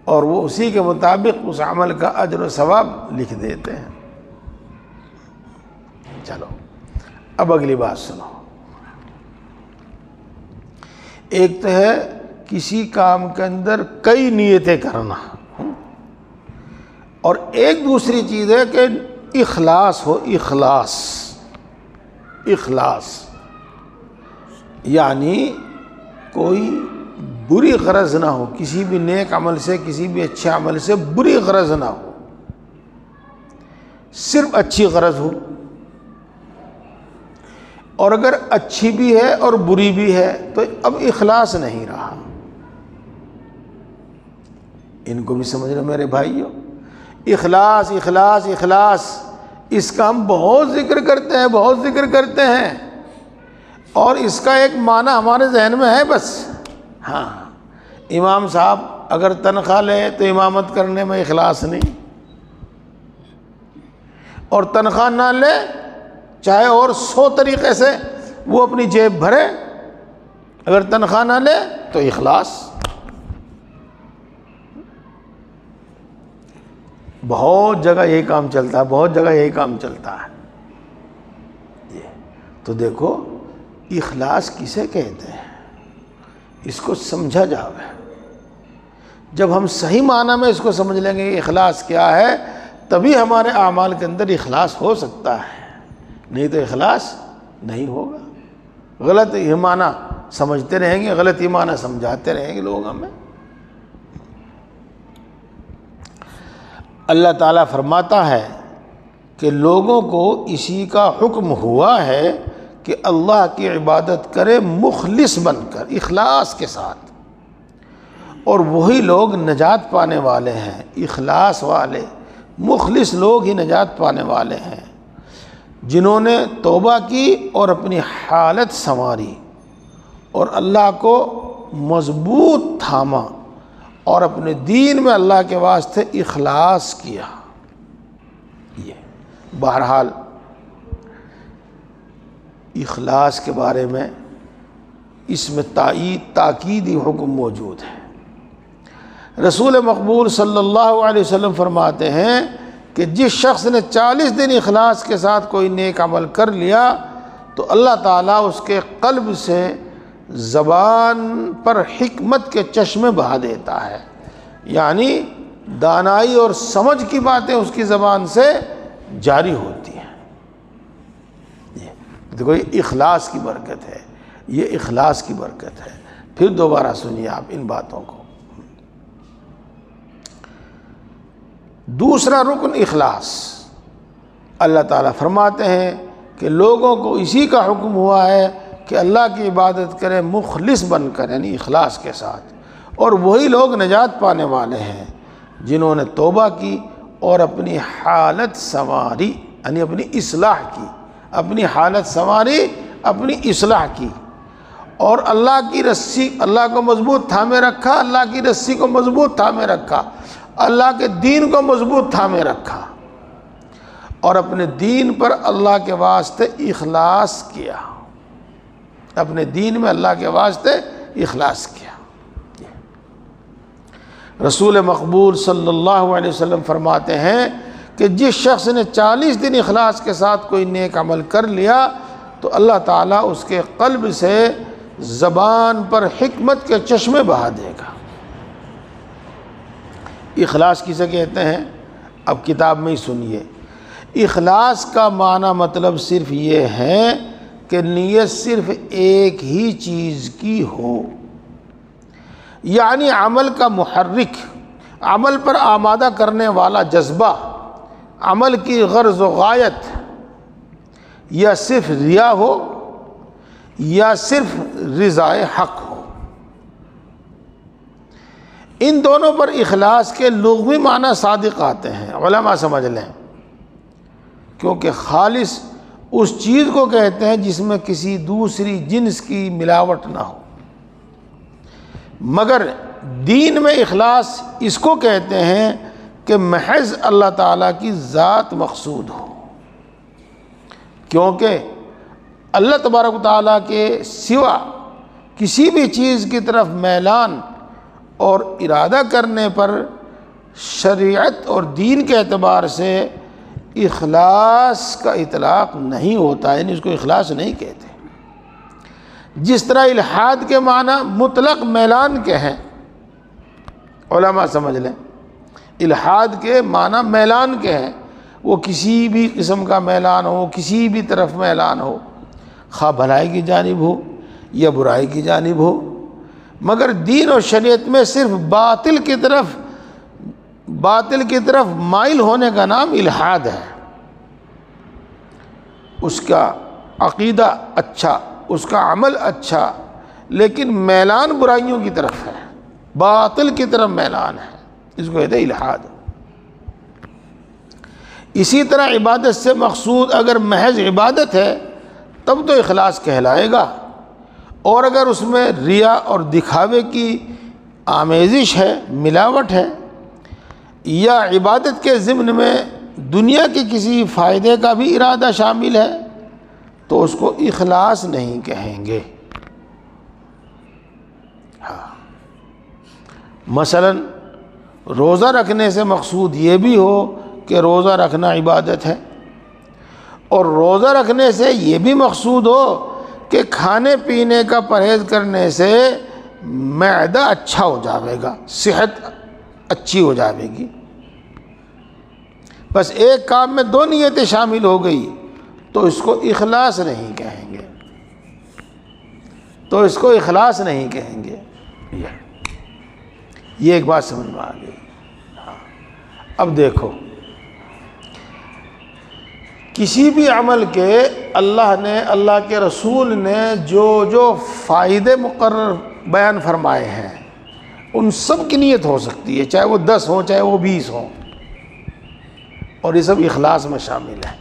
اور وہ اسی کے مطابق اس عمل کا اجر و ثواب لکھ دیتے ہیں۔ چلو اب اگلی بات سنو۔ ایک تو ہے کسی کام کے اندر کئی نیتیں کرنا، اور ایک دوسری چیز ہے کہ اخلاص ہو۔ اخلاص یعنی کوئی بری غرض نہ ہو، کسی بھی نیک عمل سے کسی بھی اچھے عمل سے بری غرض نہ ہو، صرف اچھی غرض ہو۔ اور اگر اچھی بھی ہے اور بری بھی ہے تو اب اخلاص نہیں رہا۔ ان کو بھی سمجھنا میرے بھائیوں، اخلاص اخلاص اخلاص، اس کا ہم بہت ذکر کرتے ہیں اور اس کا ایک معنی ہمارے ذہن میں ہے بس۔ ہاں امام صاحب اگر تنخواہ لے تو امامت کرنے میں اخلاص نہیں، اور تنخواہ نہ لے چاہے اور 100 طریقے سے وہ اپنی جیب بھرے، اگر تنخواہ نہ لے تو اخلاص۔ بہت جگہ یہی کام چلتا ہے، یہ تو دیکھو اخلاص کسے کہتے ہیں، اس کو سمجھا جاوے۔ جب ہم صحیح معنی میں اس کو سمجھ لیں گے کہ اخلاص کیا ہے، تبھی ہمارے اعمال کے اندر اخلاص ہو سکتا ہے، نہیں تو اخلاص نہیں ہوگا۔ غلط ہی معنی سمجھتے رہیں گے، غلط ہی معنی سمجھاتے رہیں گے لوگ ہمیں۔ اللہ تعالیٰ فرماتا ہے کہ لوگوں کو اسی کا حکم ہوا ہے کہ اللہ کی عبادت کرے مخلص بن کر، اخلاص کے ساتھ، اور وہی لوگ نجات پانے والے ہیں۔ اخلاص والے مخلص لوگ ہی نجات پانے والے ہیں، جنہوں نے توبہ کی اور اپنی حالت سنواری اور اللہ کو مضبوط تھاما اور اپنے دین میں اللہ کے واسطے اخلاص کیا۔ یہ بہرحال اخلاص کے بارے میں اس میں تاکیدی حکم موجود ہے۔ رسول مقبول صلی اللہ علیہ وسلم فرماتے ہیں کہ جس شخص نے 40 دن اخلاص کے ساتھ کوئی نیک عمل کر لیا تو اللہ تعالیٰ اس کے قلب سے زبان پر حکمت کے چشمے بہا دیتا ہے، یعنی دانائی اور سمجھ کی باتیں اس کی زبان سے جاری ہوتی ہیں۔ دیکھو یہ اخلاص کی برکت ہے، یہ اخلاص کی برکت ہے۔ پھر دوبارہ سنیے آپ ان باتوں کو۔ دوسرا رکن اخلاص، اللہ تعالیٰ فرماتے ہیں کہ لوگوں کو اسی کا حکم ہوا ہے کہ اللہ کی عبادت کریں مخلص بن کر، یعنی اخلاص کے ساتھ، اور وہی لوگ نجات پانے والے ہیں جنہوں نے توبہ کی اور اپنی حالت سنواری، یعنی اپنی اصلاح کی، اپنی حالت سنواری، اپنی اصلاح کی، اور اللہ کی رسی، اللہ کو مضبوط تھامے رکھا، اللہ کی رسی کو مضبوط تھامے رکھا، اللہ کے دین کو مضبوط تھامے رکھا، اور اپنے دین پر اللہ کے واسطے اخلاص کیا، اپنے دین میں اللہ کے واسطے اخلاص کیا۔ رسول مقبول صلی اللہ علیہ وسلم فرماتے ہیں کہ جس شخص نے 40 دن اخلاص کے ساتھ کوئی نیک عمل کر لیا تو اللہ تعالیٰ اس کے قلب سے زبان پر حکمت کے چشمے بہا دے گا۔ اخلاص کسے کہتے ہیں؟ اب کتاب میں ہی سنیے۔ اخلاص کا معنی مطلب صرف یہ ہے کہ نیت صرف ایک ہی چیز کی ہو، یعنی عمل کا محرک، عمل پر آمادہ کرنے والا جذبہ، عمل کی غرض و غایت یا صرف ریا ہو یا صرف رضائے حق ہو۔ ان دونوں پر اخلاص کے لغوی معنی صادق آتے ہیں، علماء سمجھ لیں، کیونکہ خالص اس چیز کو کہتے ہیں جس میں کسی دوسری جنس کی ملاوٹ نہ ہو، مگر دین میں اخلاص اس کو کہتے ہیں کہ محض اللہ تعالیٰ کی ذات مقصود ہو، کیونکہ اللہ تبارک و تعالیٰ کے سوا کسی بھی چیز کی طرف میلان اور ارادہ کرنے پر شریعت اور دین کے اعتبار سے اخلاص کا اطلاق نہیں ہوتا، یعنی اس کو اخلاص نہیں کہتے۔ جس طرح الحاد کے معنی مطلق میلان کے ہیں، علماء سمجھ لیں، الحاد کے معنی میلان کے ہیں، وہ کسی بھی قسم کا میلان ہو، کسی بھی طرف میلان ہو، خواہ بھلائی کی جانب ہو یا برائی کی جانب ہو، مگر دین اور شریعت میں صرف باطل کی طرف مائل ہونے کا نام الحاد ہے۔ اس کا عقیدہ اچھا، اس کا عمل اچھا، لیکن میلان برائیوں کی طرف ہے، باطل کی طرف میلان ہے، اس کو کہتے ہیں الحاد۔ اسی طرح عبادت سے مقصود اگر محض عبادت ہے تب تو اخلاص کہلائے گا، اور اگر اس میں ریا اور دکھاوے کی آمیزش ہے، ملاوٹ ہے، یا عبادت کے ضمن میں دنیا کے کسی فائدے کا بھی ارادہ شامل ہے تو اس کو اخلاص نہیں کہیں گے۔ ہاں، مثلا روزہ رکھنے سے مقصود یہ بھی ہو کہ روزہ رکھنا عبادت ہے، اور روزہ رکھنے سے یہ بھی مقصود ہو کہ کھانے پینے کا پرہیز کرنے سے معدہ اچھا ہو جاوے گا، صحت اچھی ہو جاوے گی۔ بس ایک کام میں دو نیتیں شامل ہو گئی تو اس کو اخلاص نہیں کہیں گے، تو اس کو اخلاص نہیں کہیں گے۔ یہ ایک بات سمجھ میں آ گئی۔ اب دیکھو، کسی بھی عمل کے اللہ نے، اللہ کے رسول نے جو فائدے مقرر بیان فرمائے ہیں ان سب کی نیت ہو سکتی ہے، چاہے وہ 10 ہوں چاہے وہ 20 ہوں، اور یہ سب اخلاص میں شامل ہے،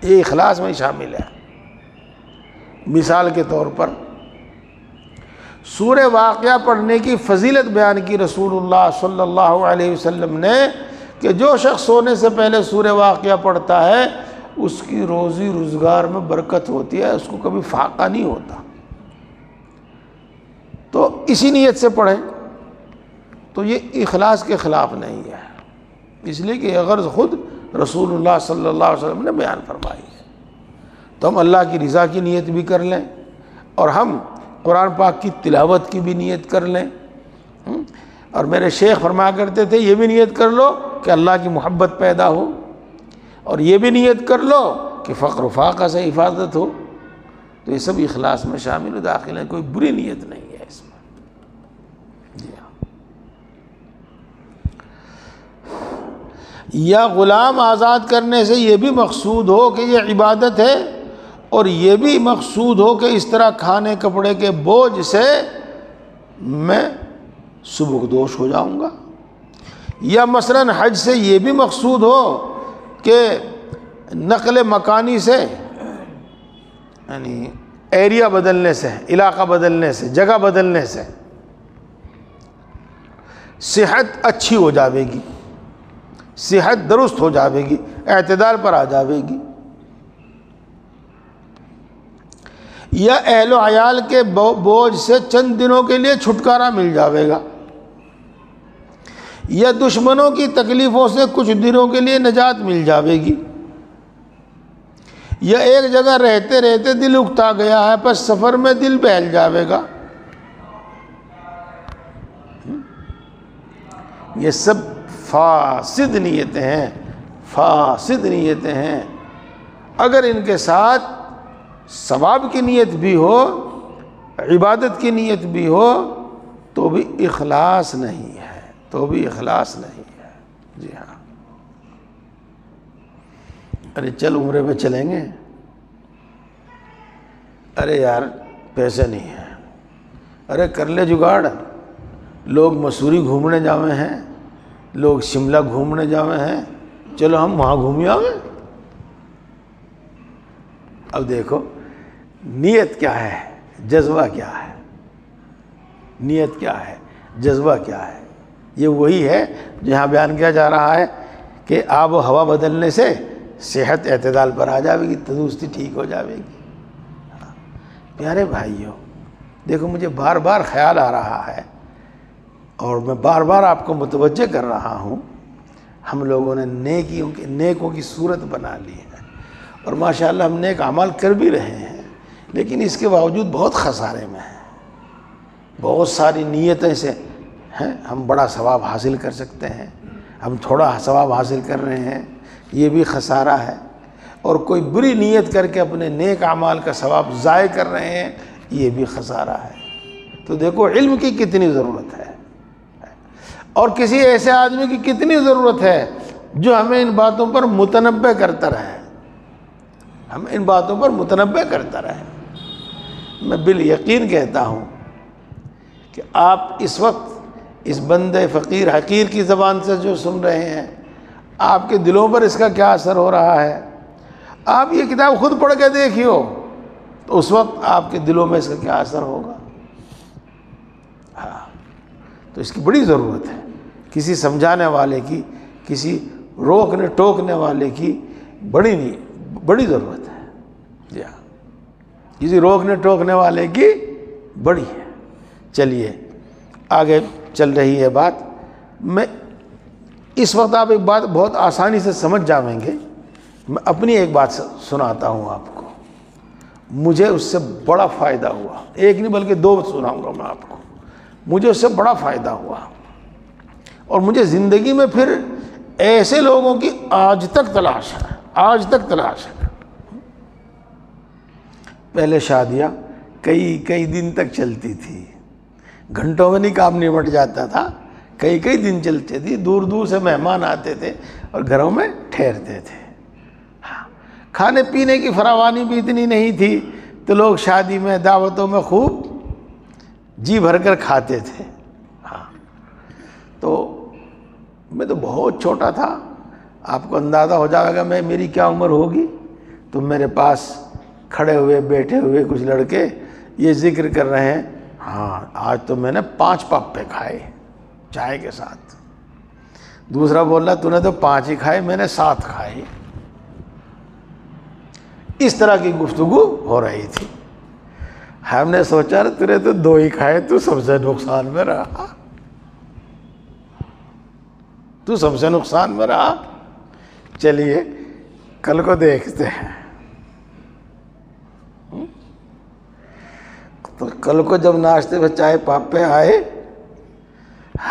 یہ اخلاص میں شامل ہے۔ مثال کے طور پر سورہ واقعہ پڑھنے کی فضیلت بیان کی رسول اللہ صلی اللہ علیہ وسلم نے کہ جو شخص سونے سے پہلے سورہ واقعہ پڑھتا ہے اس کی روزی روزگار میں برکت ہوتی ہے، اس کو کبھی فاقہ نہیں ہوتا۔ تو اسی نیت سے پڑھیں، تو یہ اخلاص کے خلاف نہیں ہے، اس لیے کہ یہ غرض خود رسول اللہ صلی اللہ علیہ وسلم نے بیان فرمائی ہے۔ تو ہم اللہ کی رضا کی نیت بھی کر لیں اور ہم قرآن پاک کی تلاوت کی بھی نیت کر لیں، اور میرے شیخ فرمایا کرتے تھے یہ بھی نیت کر لو کہ اللہ کی محبت پیدا ہو، اور یہ بھی نیت کر لو کہ فقر و فاقہ سے حفاظت ہو۔ تو یہ سب اخلاص میں شامل و داخل ہے، کوئی بری نیت نہیں ہے اس میں۔ جی ہاں۔ یا غلام آزاد کرنے سے یہ بھی مقصود ہو کہ یہ عبادت ہے، اور یہ بھی مقصود ہو کہ اس طرح کھانے کپڑے کے بوجھ سے میں سبکدوش ہو جاؤں گا، یا مثلاً حج سے یہ بھی مقصود ہو کہ نقل مکانی سے، یعنی ایریا بدلنے سے، علاقہ بدلنے سے، جگہ بدلنے سے صحت اچھی ہو جاوے گی، صحت درست ہو جاوے گی، اعتدال پر آ جاوے گی، یا اہل و عیال کے بوجھ سے چند دنوں کے لیے چھٹکارا مل جاوے گا، یا دشمنوں کی تکلیفوں سے کچھ دنوں کے لیے نجات مل جاوے گی، یا ایک جگہ رہتے رہتے دل اکتا گیا ہے پس سفر میں دل بہل جاوے گا۔ یہ سب فاسد نیتیں ہیں، فاسد نیتیں ہیں۔ اگر ان کے ساتھ ثواب کی نیت بھی ہو، عبادت کی نیت بھی ہو، تو بھی اخلاص نہیں ہے، تو بھی اخلاص نہیں ہے۔ جی ہاں۔ ارے چل عمرے پہ چلیں گے، ارے یار پیسے نہیں ہیں، ارے کر لے جگاڑ، لوگ مسوری گھومنے جاوے ہیں، لوگ شملہ گھومنے جاوے ہیں، چلو ہم وہاں گھومی آوے۔ اب دیکھو نیت کیا ہے، جذبہ کیا ہے، نیت کیا ہے، جذبہ کیا ہے۔ یہ وہی ہے جہاں بیان کیا جا رہا ہے کہ آب و ہوا بدلنے سے صحت اعتدال پر آ جاوے گی، تندرستی ٹھیک ہو جاوے گی۔ پیارے بھائیوں، دیکھو مجھے بار بار خیال آ رہا ہے اور میں بار بار آپ کو متوجہ کر رہا ہوں، ہم لوگوں نے نیکوں کی صورت بنا لی ہے، اور ماشاءاللہ ہم نیک اعمال کر بھی رہے ہیں، لیکن اس کے باوجود بہت خسارے میں ہیں۔ بہت ساری نیتیں سے ہم بڑا ثواب حاصل کر سکتے ہیں، ہم تھوڑا ثواب حاصل کر رہے ہیں، یہ بھی خسارہ ہے، اور کوئی بری نیت کر کے اپنے نیک اعمال کا ثواب ضائع کر رہے ہیں، یہ بھی خسارہ ہے۔ تو دیکھو علم کی کتنی ضرورت ہے، اور کسی ایسے آدمی کی کتنی ضرورت ہے جو ہمیں ان باتوں پر متنبہ کرتا رہے، ہم ان باتوں پر متنبہ کرتا رہے۔ میں بالیقین کہتا ہوں کہ آپ اس وقت اس بندے فقیر حقیر کی زبان سے جو سن رہے ہیں، آپ کے دلوں پر اس کا کیا اثر ہو رہا ہے۔ آپ یہ کتاب خود پڑھ کے دیکھیو تو اس وقت آپ کے دلوں میں اس کا کیا اثر ہوگا۔ ہاں، تو اس کی بڑی ضرورت ہے، کسی سمجھانے والے کی، کسی روکنے ٹوکنے والے کی بڑی ضرورت ہے۔ جی ہاں، کسی روکنے ٹوکنے والے کی بڑی ہے۔ چلیے آگے چل رہی ہے بات۔ میں اس وقت آپ ایک بات بہت آسانی سے سمجھ جائیں گے، میں اپنی ایک بات سناتا ہوں آپ کو، مجھے اس سے بڑا فائدہ ہوا، ایک نہیں بلکہ دو سناؤں گا میں آپ کو، مجھے اس سے بڑا فائدہ ہوا، اور مجھے زندگی میں پھر ایسے لوگوں کی آج تک تلاش ہے، آج تک تلاش ہے۔ پہلے شادیاں کئی دن تک چلتی تھی، گھنٹوں میں نہیں کام نمٹ جاتا تھا، کئی دن چلتے تھی، دور دور سے مہمان آتے تھے اور گھروں میں ٹھہرتے تھے۔ ہاں، کھانے پینے کی فراوانی بھی اتنی نہیں تھی، تو لوگ شادی میں دعوتوں میں خوب جی بھر کر کھاتے تھے۔ ہاں، تو میں تو بہت چھوٹا تھا، آپ کو اندازہ ہو جائے گا میری کیا عمر ہوگی، تو میرے پاس کھڑے ہوئے بیٹھے ہوئے کچھ لڑکے یہ ذکر کر رہے ہیں، ہاں آج تو میں نے 5 پپے کھائے چائے کے ساتھ۔ دوسرا بول رہا تو نے تو 5 ہی کھائے، میں نے 7 کھائے۔ اس طرح کی گفتگو ہو رہی تھی۔ ہم نے سوچا تو نے تو 2 ہی کھائے، تو سب سے نقصان میں رہا، تو سب سے نقصان میں رہا۔ چلیے کل کو دیکھتے ہیں۔ تو کل کو جب ناشتے میں چائے پاپے آئے،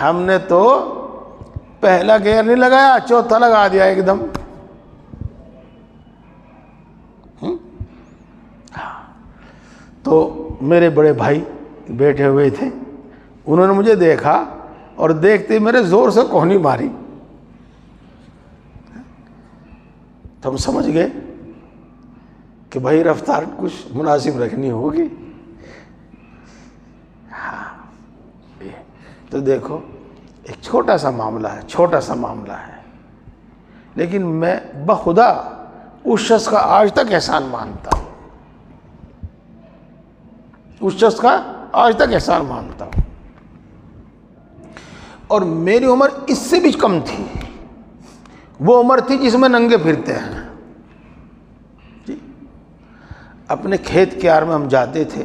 ہم نے تو پہلا گیئر نہیں لگایا، چوتھا لگا دیا ایک دم۔ تو میرے بڑے بھائی بیٹھے ہوئے تھے، انہوں نے مجھے دیکھا اور دیکھتے میرے زور سے کوہنی ماری، تو ہم سمجھ گئے کہ بھائی رفتار کچھ مناسب رکھنی ہوگی۔ تو دیکھو ایک چھوٹا سا معاملہ ہے، چھوٹا سا معاملہ ہے، لیکن میں بخدا اس شخص کا آج تک احسان مانتا ہوں، اس شخص کا آج تک احسان مانتا ہوں۔ اور میری عمر اس سے بھی کم تھی، وہ عمر تھی جس میں ننگے پھرتے ہیں جی۔ اپنے کھیت کیار میں ہم جاتے تھے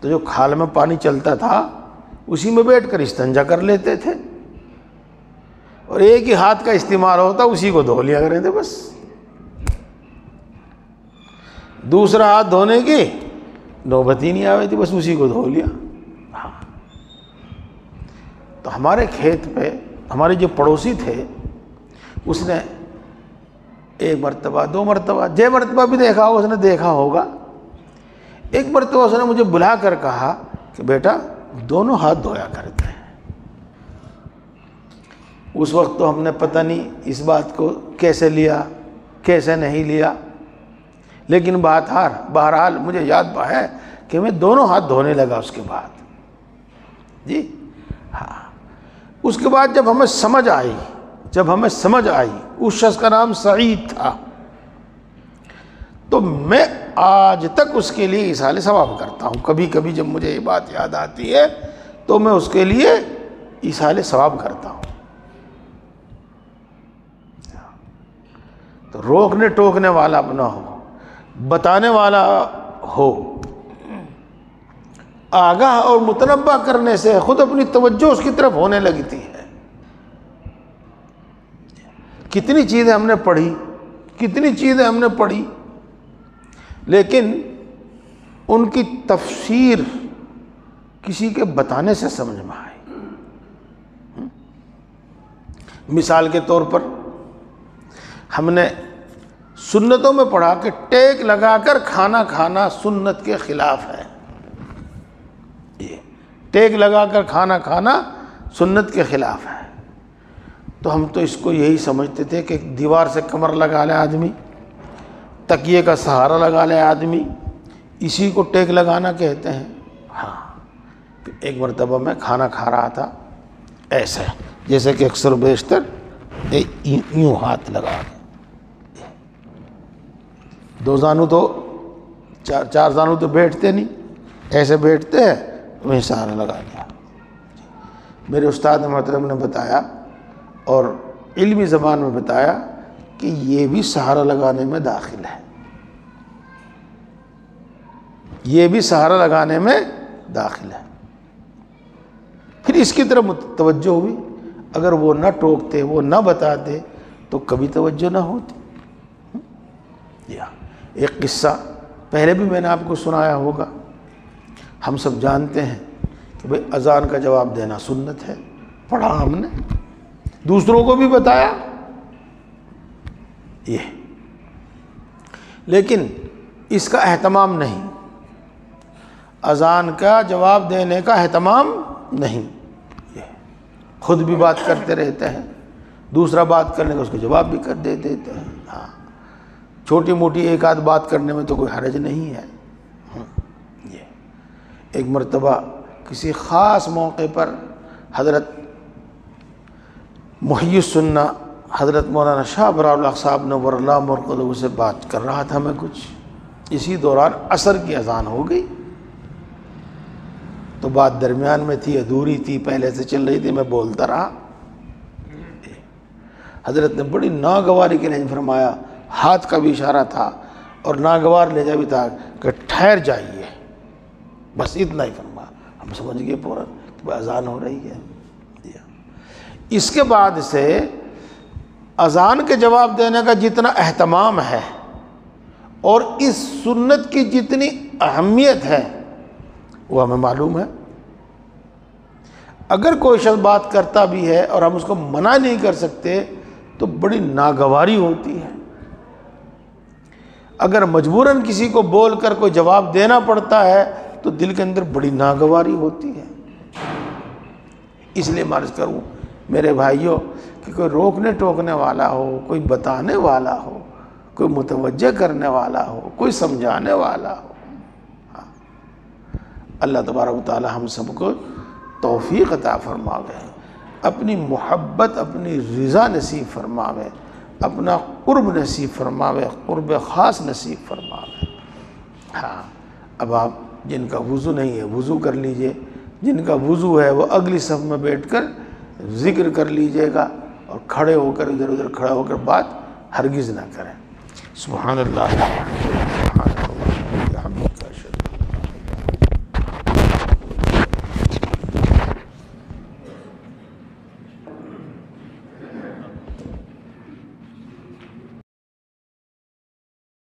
تو جو کھال میں پانی چلتا تھا اسی میں بیٹھ کر استنجا کر لیتے تھے، اور ایک ہی ہاتھ کا استعمال ہوتا، اسی کو دھو لیا کرتے تھے بس، دوسرا ہاتھ دھونے کی نوبت ہی نہیں آئی تھی، بس اسی کو دھو لیا۔ ہاں، تو ہمارے کھیت پہ ہمارے جو پڑوسی تھے، اس نے 1 مرتبہ 2 مرتبہ جے مرتبہ بھی دیکھا ہوگا، اس نے دیکھا ہوگا، ایک مرتبہ اس نے مجھے بلا کر کہا کہ بیٹا دونوں ہاتھ دھویا کرتے ہیں۔ اس وقت تو ہم نے پتہ نہیں اس بات کو کیسے لیا کیسے نہیں لیا، لیکن بہرحال مجھے یاد ہے کہ میں دونوں ہاتھ دھونے لگا اس کے بعد جی۔ ہاں، اس کے بعد جب ہمیں سمجھ آئی، اس شخص کا نام سعید تھا، تو میں آج تک اس کے لیے ایصال ثواب کرتا ہوں۔ کبھی کبھی جب مجھے یہ بات یاد آتی ہے تو میں اس کے لیے ایصال ثواب کرتا ہوں۔ تو روکنے ٹوکنے والا نہ ہو، بتانے والا ہو، آگاہ اور متنبہ کرنے سے خود اپنی توجہ اس کی طرف ہونے لگتی ہے۔ کتنی چیزیں ہم نے پڑھی، لیکن ان کی تفسیر کسی کے بتانے سے سمجھ میں آئی۔ مثال کے طور پر ہم نے سنتوں میں پڑھا کہ ٹیک لگا کر کھانا کھانا سنت کے خلاف ہے، یہ ٹیک لگا کر کھانا کھانا سنت کے خلاف ہے۔ تو ہم تو اس کو یہی سمجھتے تھے کہ دیوار سے کمر لگا لے آدمی، تکیے کا سہارا لگا لے آدمی، اسی کو ٹیک لگانا کہتے ہیں۔ ہاں، ایک مرتبہ میں کھانا کھا رہا تھا ایسے، جیسے کہ اکثر و بیشتر یوں ہاتھ لگا کے، 2 زانو تو 4 زانو تو بیٹھتے نہیں، ایسے بیٹھتے ہیں، وہیں سہارا لگا دیا۔ میرے استاد محترم نے بتایا اور علمی زبان میں بتایا کہ یہ بھی سہارا لگانے میں داخل ہے، یہ بھی سہارا لگانے میں داخل ہے۔ پھر اس کی طرف توجہ ہوئی، اگر وہ نہ ٹوکتے، وہ نہ بتاتے تو کبھی توجہ نہ ہوتی۔ ایک قصہ پہلے بھی میں نے آپ کو سنایا ہوگا، ہم سب جانتے ہیں کہ بھئی اذان کا جواب دینا سنت ہے، پڑھا ہم نے، دوسروں کو بھی بتایا یہ، لیکن اس کا اہتمام نہیں، اذان کا جواب دینے کا اہتمام نہیں، خود بھی بات کرتے رہتے ہیں، دوسرا بات کرنے کا اس کو جواب بھی کر دیتے ہیں۔ ہاں، چھوٹی موٹی ایک آدھ بات کرنے میں تو کوئی حرج نہیں ہے۔ یہ ایک مرتبہ کسی خاص موقع پر حضرت محی السنہ حضرت مولانا شاہ برار الحق صاحب نور اللہ مرقدہ سے بات کر رہا تھا میں کچھ، اسی دوران عصر کی اذان ہو گئی، تو بات درمیان میں تھی، ادھوری تھی، پہلے سے چل رہی تھی، میں بولتا رہا، حضرت نے بڑی ناگواری کے لہجے فرمایا، ہاتھ کا بھی اشارہ تھا اور ناگوار لہجہ بھی تھا کہ ٹھہر جائیے، بس اتنا ہی فرمایا۔ ہم سمجھ گئے فوراً کہ اذان ہو رہی ہے۔ اس کے بعد سے اذان کے جواب دینے کا جتنا اہتمام ہے اور اس سنت کی جتنی اہمیت ہے وہ ہمیں معلوم ہے۔ اگر کوئی شخص بات کرتا بھی ہے اور ہم اس کو منع نہیں کر سکتے تو بڑی ناگواری ہوتی ہے۔ اگر مجبوراً کسی کو بول کر کوئی جواب دینا پڑتا ہے تو دل کے اندر بڑی ناگواری ہوتی ہے۔ اس لیے میں عرض کروں میرے بھائیوں کہ کوئی روکنے ٹوکنے والا ہو، کوئی بتانے والا ہو، کوئی متوجہ کرنے والا ہو، کوئی سمجھانے والا ہو، اللہ تبارک و تعالی ہم سب کو توفیق عطا فرماوے، اپنی محبت اپنی رضا نصیب فرماوے، اپنا قرب نصیب فرماوے، قرب خاص نصیب فرماوے۔ ہاں اب آپ جن کا وضو نہیں ہے وضو کر لیجئے، جن کا وضو ہے وہ اگلی صف میں بیٹھ کر ذکر کر لیجئے گا، اور کھڑے ہو کر ادھر ادھر کھڑے ہو کر بات ہرگز نہ کریں۔ سبحان اللہ۔